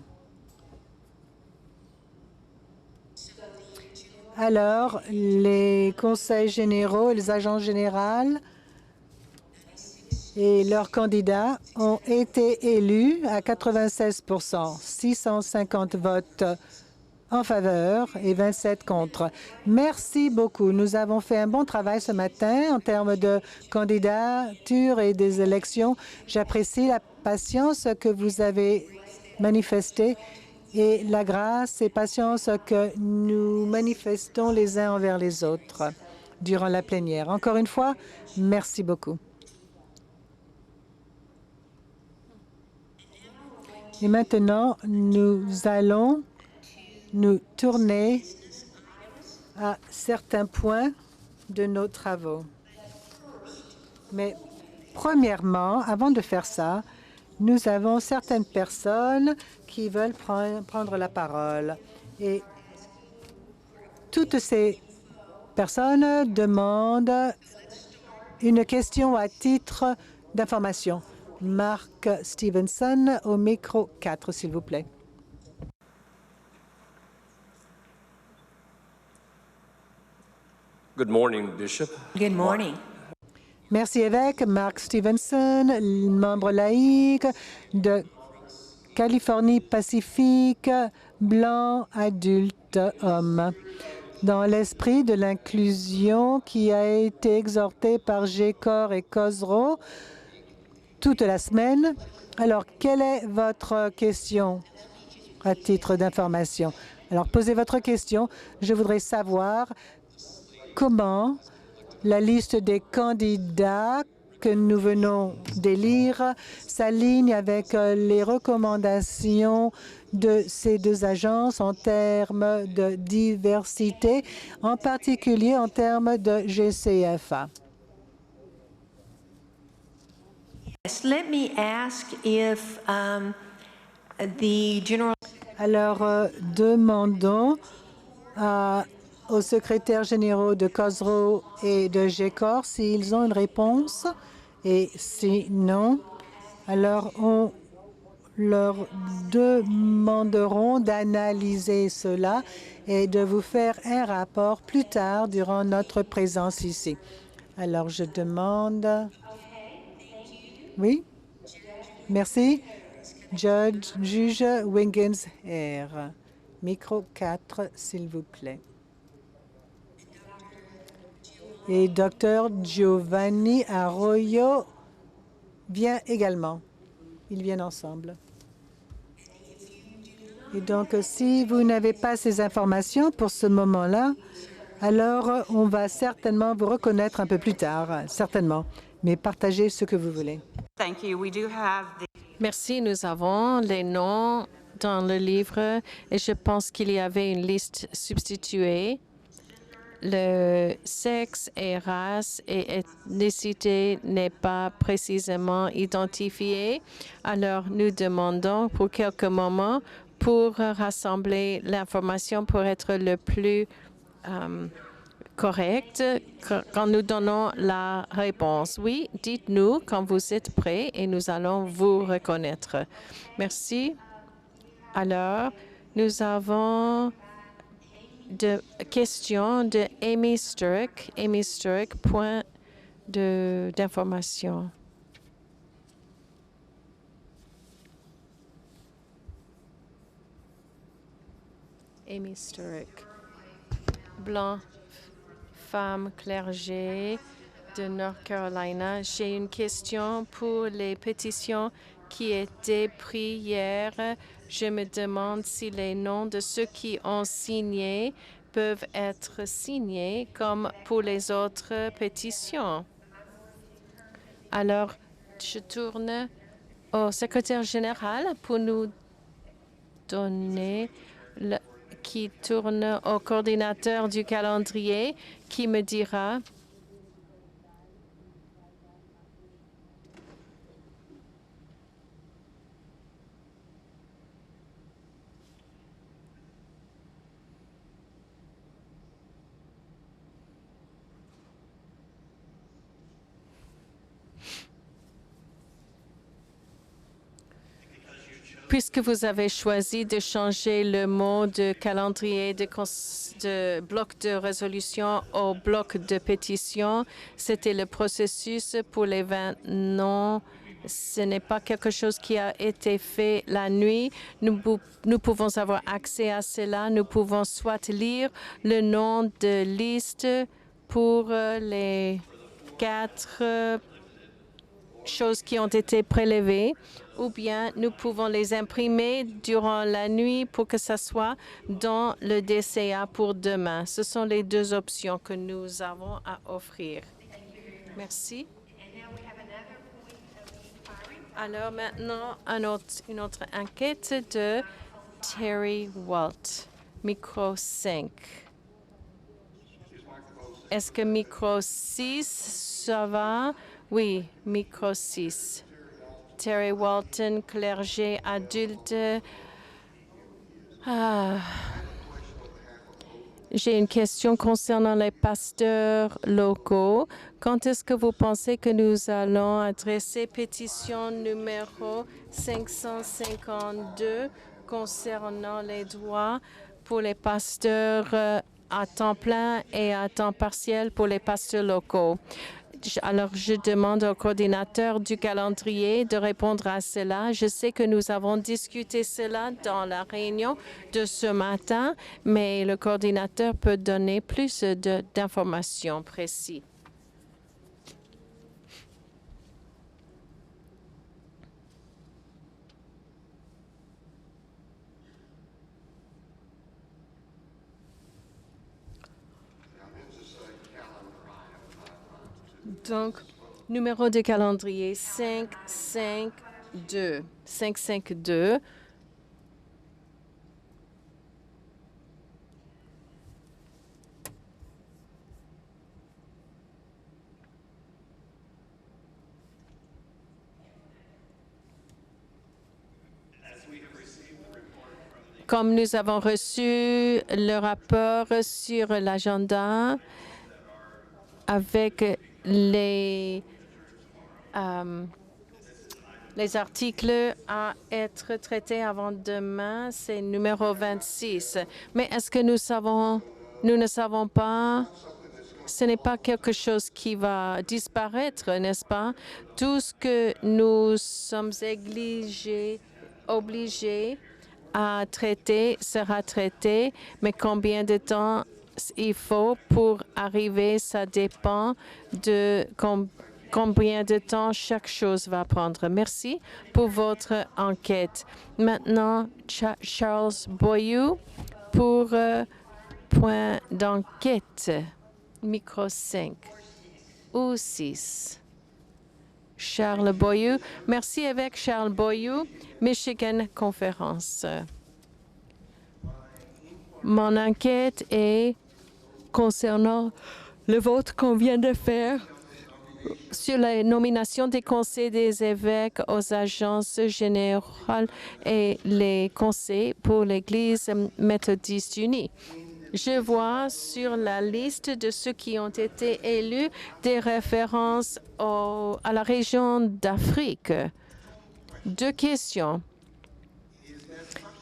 Alors, les conseils généraux et les agents généraux et leurs candidats ont été élus à 96 650 votes en faveur et 27 contre. Merci beaucoup. Nous avons fait un bon travail ce matin en termes de candidature et des élections. J'apprécie la patience que vous avez manifestée et la grâce et patience que nous manifestons les uns envers les autres durant la plénière. Encore une fois, merci beaucoup. Et maintenant, nous allons nous tourner à certains points de nos travaux. Mais premièrement, avant de faire ça, nous avons certaines personnes qui veulent prendre la parole. Et toutes ces personnes demandent une question à titre d'information. Mark Stevenson, au micro 4, s'il vous plaît. Good morning, Bishop. Good morning. Merci, évêque. Mark Stevenson, membre laïque de Californie Pacifique, blanc, adulte, homme. Dans l'esprit de l'inclusion qui a été exhorté par G-Corps et COSRO toute la semaine. Alors, quelle est votre question à titre d'information? Alors, posez votre question. Je voudrais savoir comment la liste des candidats que nous venons d'élire s'aligne avec les recommandations de ces deux agences en termes de diversité, en particulier en termes de GCFA. Yes, let me ask if the general. Alors, demandons aux secrétaires généraux de COSRO et de GECOR s'ils ont une réponse. Et si non, alors on leur demanderons d'analyser cela et de vous faire un rapport plus tard durant notre présence ici. Alors, je demande... Oui? Merci. Juge Wiggins R. Micro 4, s'il vous plaît. Et Dr Giovanni Arroyo vient également. Ils viennent ensemble. Et donc, si vous n'avez pas ces informations pour ce moment-là, alors on va certainement vous reconnaître un peu plus tard, certainement. Mais partagez ce que vous voulez. Merci. Nous avons les noms dans le livre et je pense qu'il y avait une liste substituée. Le sexe et race et ethnicité n'est pas précisément identifié. Alors, nous demandons pour quelques moments pour rassembler l'information pour être le plus correct quand nous donnons la réponse. Oui, dites-nous quand vous êtes prêts et nous allons vous reconnaître. Merci. Alors, nous avons de questions de Amy Sturrock. Amy Sturrock, point d'information. Amy Sturrock. Blanc, femme clergée de North Carolina. J'ai une question pour les pétitions qui étaient prises hier. Je me demande si les noms de ceux qui ont signé peuvent être signés comme pour les autres pétitions. Alors, je tourne au secrétaire général pour nous donner qui tourne au coordinateur du calendrier qui me dira. Puisque vous avez choisi de changer le mot de calendrier de bloc de résolution au bloc de pétition, c'était le processus pour les 20 noms. Ce n'est pas quelque chose qui a été fait la nuit. Nous pouvons avoir accès à cela. Nous pouvons soit lire le nom de liste pour les 4 choses qui ont été prélevées, ou bien nous pouvons les imprimer durant la nuit pour que ça soit dans le DCA pour demain. Ce sont les 2 options que nous avons à offrir. Merci. Alors maintenant, une autre enquête de Terry Walt, micro 5. Est-ce que micro 6, ça va? Oui, micro 6. Terry Walton, clergé adulte. J'ai une question concernant les pasteurs locaux. Quand est-ce que vous pensez que nous allons adresser pétition numéro 552 concernant les droits pour les pasteurs à temps plein et à temps partiel pour les pasteurs locaux? Alors, je demande au coordinateur du calendrier de répondre à cela. Je sais que nous avons discuté cela dans la réunion de ce matin, mais le coordinateur peut donner plus d'informations précises. Donc, numéro de calendrier 552. 552. Comme nous avons reçu le rapport sur l'agenda avec les articles à être traités avant demain, c'est numéro 26. Mais est-ce que nous ne savons pas, ce n'est pas quelque chose qui va disparaître, n'est-ce pas? Tout ce que nous sommes obligés à traiter sera traité, mais combien de temps il faut pour arriver, ça dépend de combien de temps chaque chose va prendre. Merci pour votre enquête. Maintenant, Charles Boyou pour point d'enquête, micro 5 ou 6. Charles Boyou. Merci avec Charles Boyou, Michigan Conférence. Mon enquête est concernant le vote qu'on vient de faire sur la nomination des conseils des évêques aux agences générales et les conseils pour l'Église méthodiste unie. Je vois sur la liste de ceux qui ont été élus des références à la région d'Afrique. 2 questions.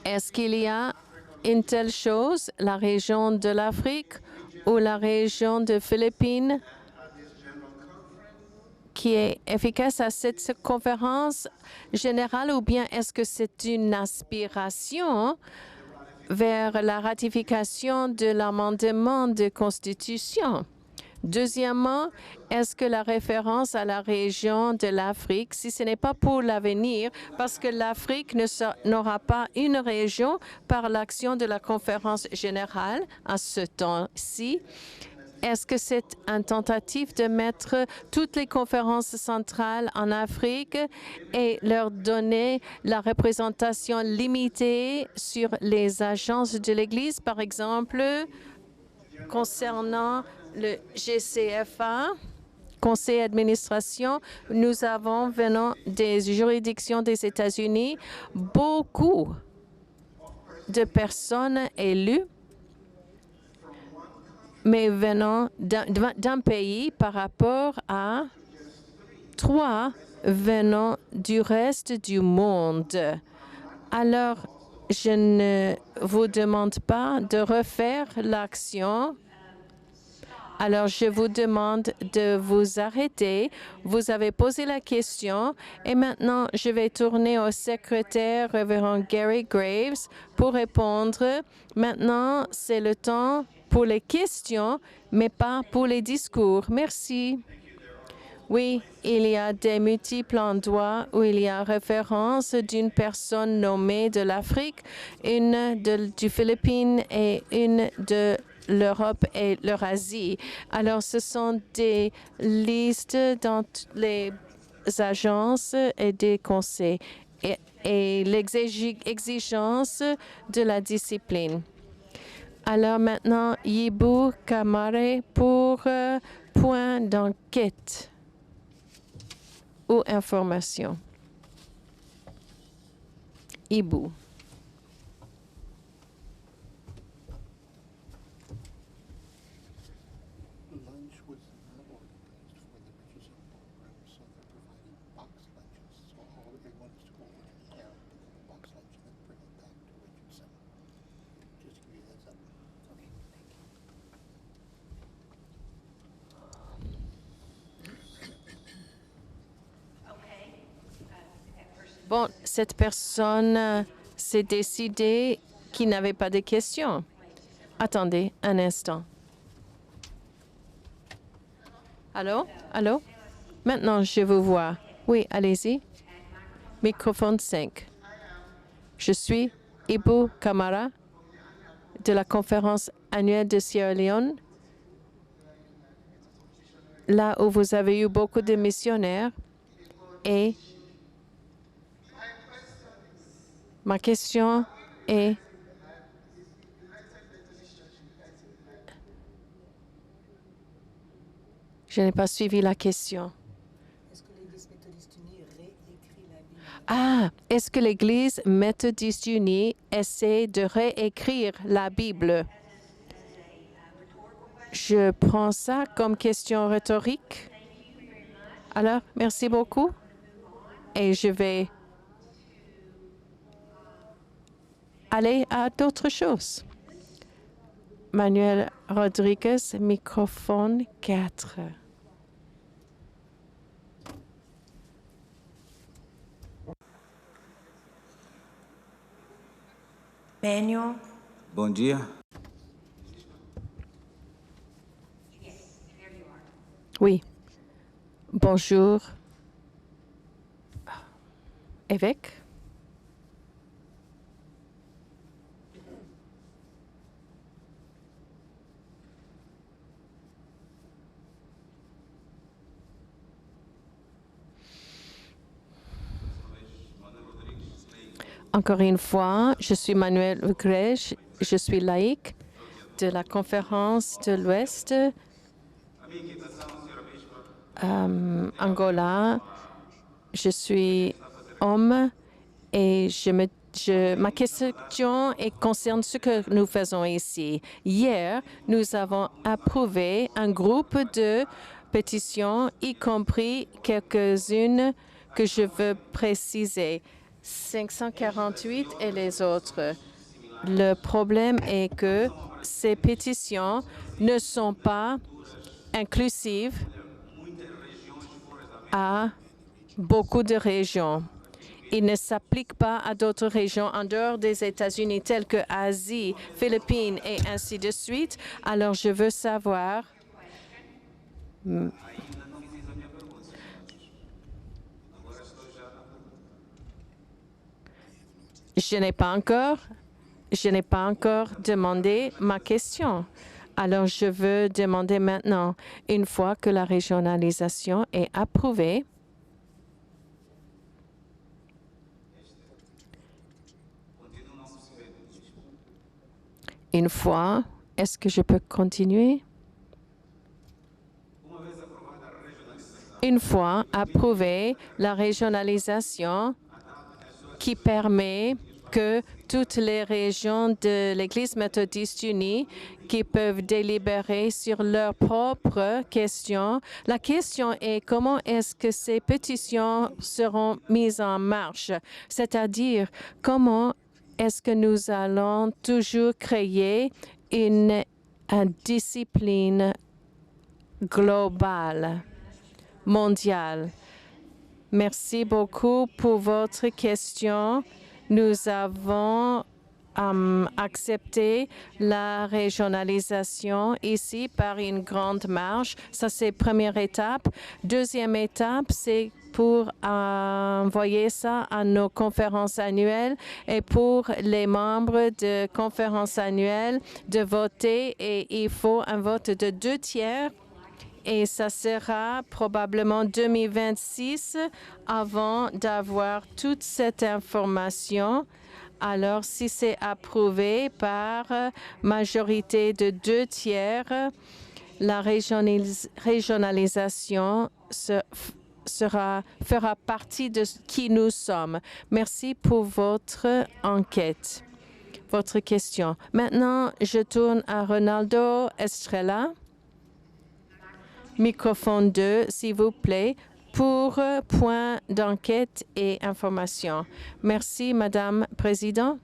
Est-ce qu'il y a une telle chose, la région de l'Afrique ou la région des Philippines, qui est efficace à cette conférence générale, ou bien est-ce que c'est une aspiration vers la ratification de l'amendement de Constitution? Deuxièmement, est-ce que la référence à la région de l'Afrique, si ce n'est pas pour l'avenir, parce que l'Afrique n'aura pas une région par l'action de la conférence générale à ce temps-ci, est-ce que c'est une tentative de mettre toutes les conférences centrales en Afrique et leur donner la représentation limitée sur les agences de l'Église, par exemple, concernant le GCFA, conseil d'administration, nous avons venant des juridictions des États-Unis beaucoup de personnes élues, mais venant d'un pays par rapport à 3 venant du reste du monde. Alors, je ne vous demande pas de refaire l'action. Alors, je vous demande de vous arrêter. Vous avez posé la question et maintenant, je vais tourner au secrétaire, révérend Gary Graves, pour répondre. Maintenant, c'est le temps pour les questions, mais pas pour les discours. Merci. Oui, il y a des multiples endroits où il y a référence d'une personne nommée de l'Afrique, une du Philippines et une de l'Europe et l'Eurasie. Alors, ce sont des listes dans les agences et des conseils et l'exigence de la discipline. Alors maintenant, Yibu Kamare pour point d'enquête ou information. Yibu. Lunch was not organized for the Richardson program, so they're providing box lunches. So everyone is to go in and grab the box lunch and then bring it back to Richardson. Just to give you a heads up. Okay, thank you. Bon, cette personne s'est décidée qu'il n'avait pas de questions. Attendez un instant. Allô? Allô? Maintenant, je vous vois. Oui, allez-y. Microphone 5. Je suis Ibu Kamara de la conférence annuelle de Sierra Leone, là où vous avez eu beaucoup de missionnaires. Et ma question est, je n'ai pas suivi la question. Ah, est-ce que l'Église méthodiste unie essaie de réécrire la Bible? Je prends ça comme question rhétorique. Alors, merci beaucoup. Et je vais aller à d'autres choses. Manuel Rodriguez, microphone 4. Manuel? Bom dia. Oui. Bonjour. Évêque? Encore une fois, je suis Manuel Rodriguez, je suis laïque de la conférence de l'Ouest, Angola. Je suis homme et ma question concerne ce que nous faisons ici. Hier, nous avons approuvé un groupe de pétitions, y compris quelques-unes que je veux préciser. 548 et les autres. Le problème est que ces pétitions ne sont pas inclusives à beaucoup de régions. Ils ne s'appliquent pas à d'autres régions en dehors des États-Unis, telles que Asie, Philippines et ainsi de suite. Alors, je veux savoir Je n'ai pas encore demandé ma question. Alors, je veux demander maintenant, une fois que la régionalisation est approuvée, est-ce que je peux continuer? Une fois approuvée la régionalisation qui permet que toutes les régions de l'Église méthodiste unie qui peuvent délibérer sur leurs propres questions. La question est comment est-ce que ces pétitions seront mises en marche, c'est-à-dire comment est-ce que nous allons toujours créer une discipline globale, mondiale. Merci beaucoup pour votre question. Nous avons accepté la régionalisation ici par une grande marche. Ça, c'est première étape. Deuxième étape, c'est pour envoyer ça à nos conférences annuelles et pour les membres de conférences annuelles de voter. Et il faut un vote de 2/3. Et ça sera probablement 2026 avant d'avoir toute cette information. Alors, si c'est approuvé par majorité de 2/3, la régionalisation fera partie de qui nous sommes. Merci pour votre enquête, votre question. Maintenant, je tourne à Ronaldo Estrella. Microphone 2, s'il vous plaît, pour point d'enquête et information. Merci, Madame la Présidente.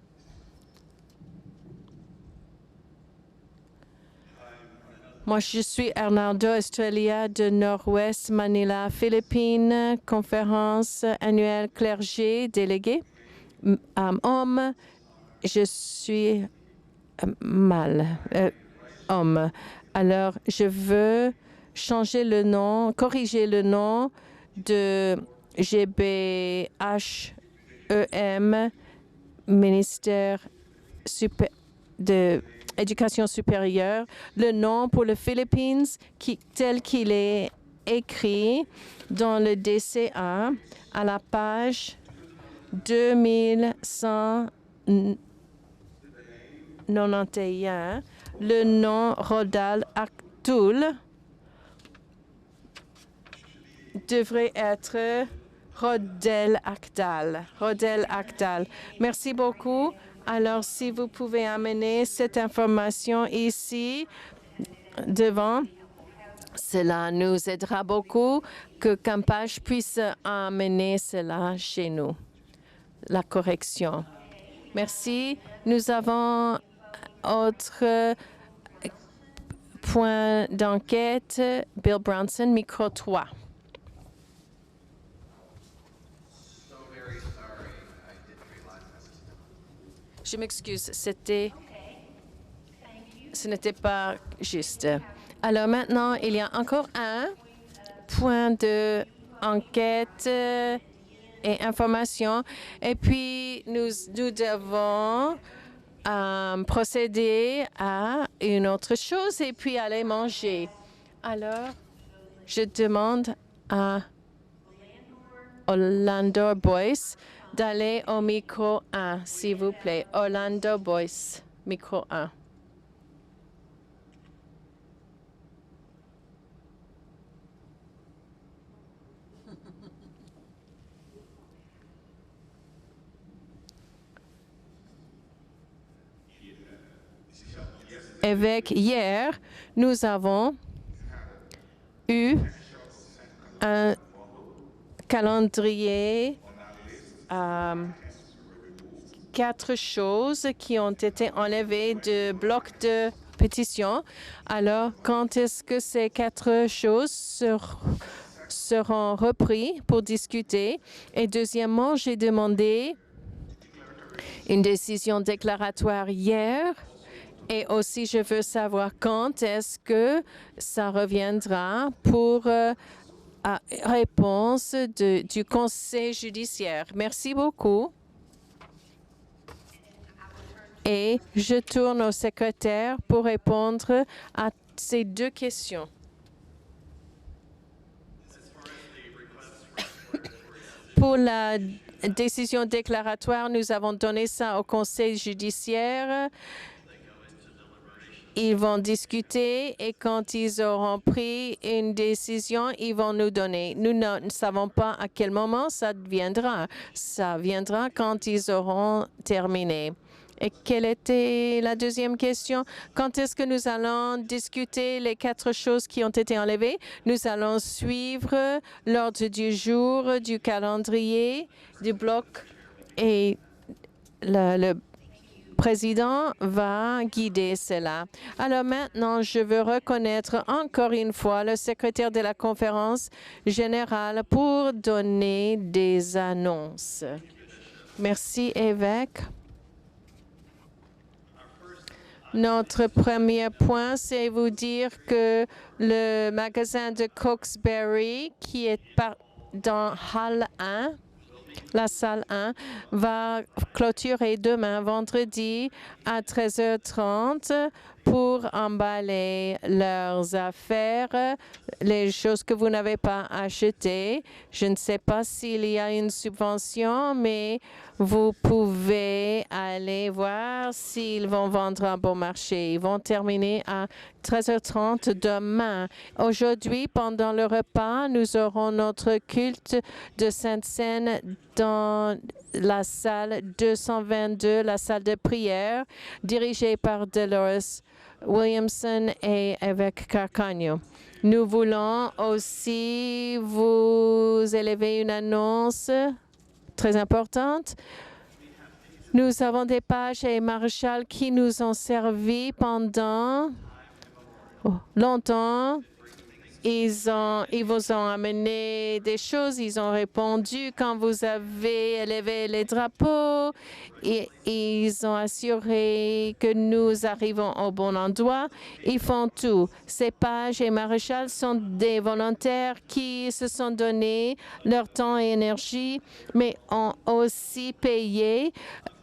Moi, je suis Arnaldo Estrella de Nord-Ouest Manila, Philippines, conférence annuelle clergé délégué. Homme, je suis homme. Alors, je veux changer le nom, corriger le nom de GBHEM, ministère de l'Éducation supérieure, le nom pour les Philippines tel qu'il est écrit dans le DCA à la page 2191, le nom Rodal Aktul devrait être Rodel Akdal. Rodel Akdal. Merci beaucoup. Alors, si vous pouvez amener cette information ici devant, cela nous aidera beaucoup que Campage puisse amener cela chez nous, la correction. Merci. Nous avons autre point d'enquête. Bill Bronson, micro 3. Je m'excuse, ce n'était pas juste. Alors maintenant, il y a encore un point d'enquête et information. Et puis, nous devons procéder à une autre chose et puis aller manger. Alors, je demande à Orlando Boyce d'aller au micro 1, s'il vous plaît. Orlando Boyce, micro 1. Avec hier, nous avons eu un calendrier 4 choses qui ont été enlevées de bloc de pétition. Alors, quand est-ce que ces 4 choses seront reprises pour discuter? Et deuxièmement, j'ai demandé une décision déclaratoire hier. Et aussi, je veux savoir quand est-ce que ça reviendra pour réponse du Conseil judiciaire. Merci beaucoup. Et je tourne au secrétaire pour répondre à ces deux questions. Pour la décision déclaratoire, nous avons donné ça au Conseil judiciaire. Ils vont discuter et quand ils auront pris une décision, ils vont nous donner. Nous ne savons pas à quel moment ça viendra. Ça viendra quand ils auront terminé. Et quelle était la deuxième question? Quand est-ce que nous allons discuter les 4 choses qui ont été enlevées? Nous allons suivre l'ordre du jour, du calendrier, du bloc et le président va guider cela. Alors maintenant, je veux reconnaître encore une fois le secrétaire de la conférence générale pour donner des annonces. Merci, évêque. Notre premier point, c'est vous dire que le magasin de Cokesbury, qui est dans Hall 1, la salle 1, va clôturer demain, vendredi, à 13h30 pour emballer leurs affaires, les choses que vous n'avez pas achetées. Je ne sais pas s'il y a une subvention, mais vous pouvez aller voir s'ils vont vendre un bon marché. Ils vont terminer à 13h30 demain. Aujourd'hui, pendant le repas, nous aurons notre culte de Sainte-Seine dans la salle 222, la salle de prière, dirigée par Dolores Williamson et évêque Carcagno. Nous voulons aussi vous élever une annonce très importante. Nous avons des pages et maréchals qui nous ont servi pendant longtemps. Ils vous ont amené des choses, ils ont répondu quand vous avez élevé les drapeaux, et ils ont assuré que nous arrivons au bon endroit. Ils font tout. Ces pages et maréchals sont des volontaires qui se sont donnés leur temps et énergie, mais ont aussi payé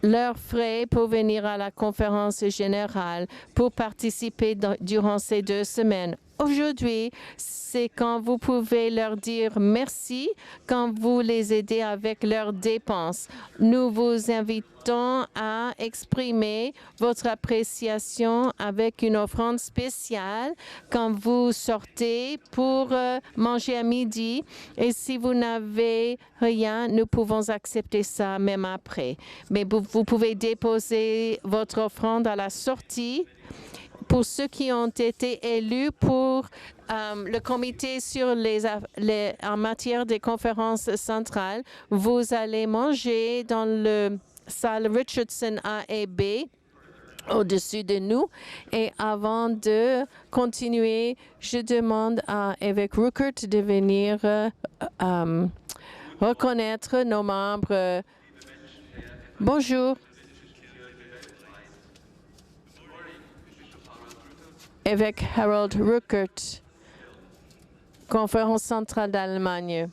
leurs frais pour venir à la conférence générale, pour participer durant ces 2 semaines. Aujourd'hui, c'est quand vous pouvez leur dire merci, quand vous les aidez avec leurs dépenses. Nous vous invitons à exprimer votre appréciation avec une offrande spéciale quand vous sortez pour manger à midi. Et si vous n'avez rien, nous pouvons accepter ça même après. Mais vous pouvez déposer votre offrande à la sortie. Pour ceux qui ont été élus pour le comité sur en matière des conférences centrales, vous allez manger dans le salle Richardson A et B au-dessus de nous. Et avant de continuer, je demande à évêque Ruckert de venir reconnaître nos membres. Bonjour. Évêque Harold Ruckert, Conférence centrale d'Allemagne.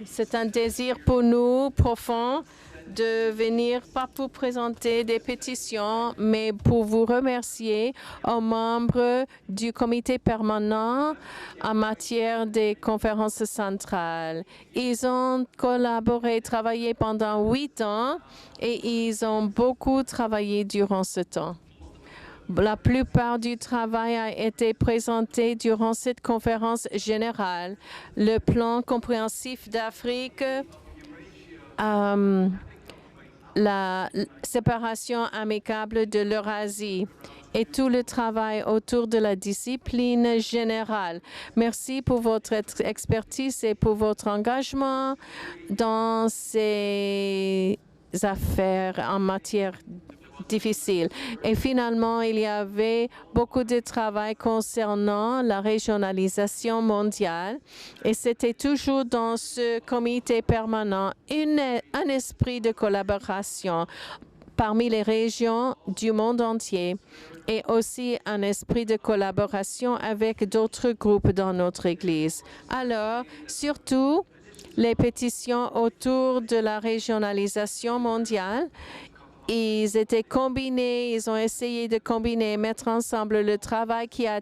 C'est un désir pour nous profond de venir, pas pour présenter des pétitions, mais pour vous remercier aux membres du comité permanent en matière des conférences centrales. Ils ont collaboré, travaillé pendant 8 ans et ils ont beaucoup travaillé durant ce temps. La plupart du travail a été présenté durant cette conférence générale. Le plan compréhensif d'Afrique, la séparation amicable de l'Eurasie et tout le travail autour de la discipline générale. Merci pour votre expertise et pour votre engagement dans ces affaires en matière difficile. Et finalement, il y avait beaucoup de travail concernant la régionalisation mondiale. Et c'était toujours dans ce comité permanent un esprit de collaboration parmi les régions du monde entier et aussi un esprit de collaboration avec d'autres groupes dans notre Église. Alors, surtout, les pétitions autour de la régionalisation mondiale ils étaient combinés, ils ont essayé de combiner, mettre ensemble le travail qui a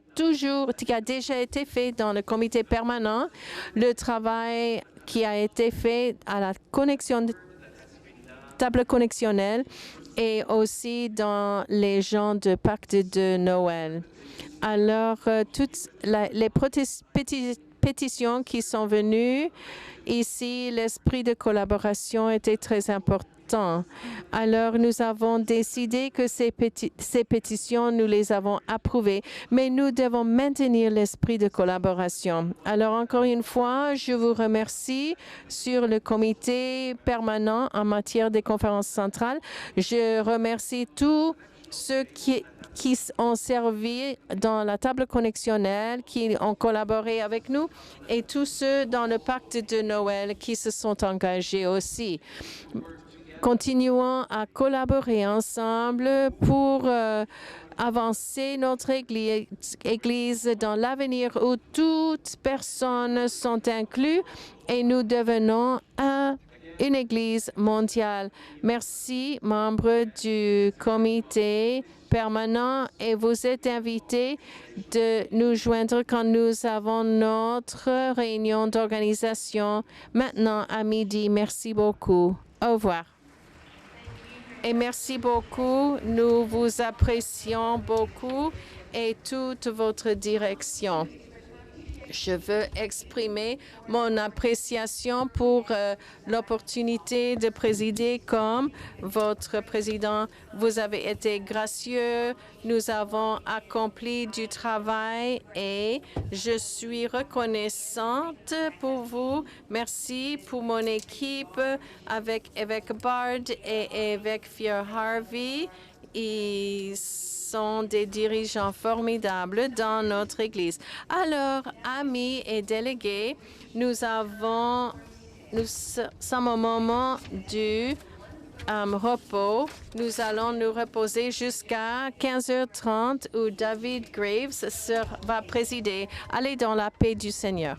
déjà été fait dans le comité permanent, le travail qui a été fait à la table connexionnelle et aussi dans les gens de pacte de Noël. Alors, toutes les pétitions qui sont venues ici, l'esprit de collaboration était très important. Alors, nous avons décidé que ces pétitions, nous les avons approuvées, mais nous devons maintenir l'esprit de collaboration. Alors, encore une fois, je vous remercie sur le comité permanent en matière des conférences centrales. Je remercie tous ceux qui ont servi dans la table connexionnelle, qui ont collaboré avec nous, et tous ceux dans le pacte de Noël qui se sont engagés aussi. Continuons à collaborer ensemble pour avancer notre Église dans l'avenir où toutes personnes sont incluses et nous devenons une Église mondiale. Merci, membres du comité permanent, et vous êtes invités de nous joindre quand nous avons notre réunion d'organisation maintenant à midi. Merci beaucoup. Au revoir. Et merci beaucoup. Nous vous apprécions beaucoup et toute votre direction. Je veux exprimer mon appréciation pour l'opportunité de présider comme votre président. Vous avez été gracieux, nous avons accompli du travail et je suis reconnaissante pour vous. Merci pour mon équipe avec évêque Bard et évêque Fier Harvey. Ils sont des dirigeants formidables dans notre Église. Alors, amis et délégués, nous sommes au moment du repos. Nous allons nous reposer jusqu'à 15h30 où David Graves va présider. Allez dans la paix du Seigneur.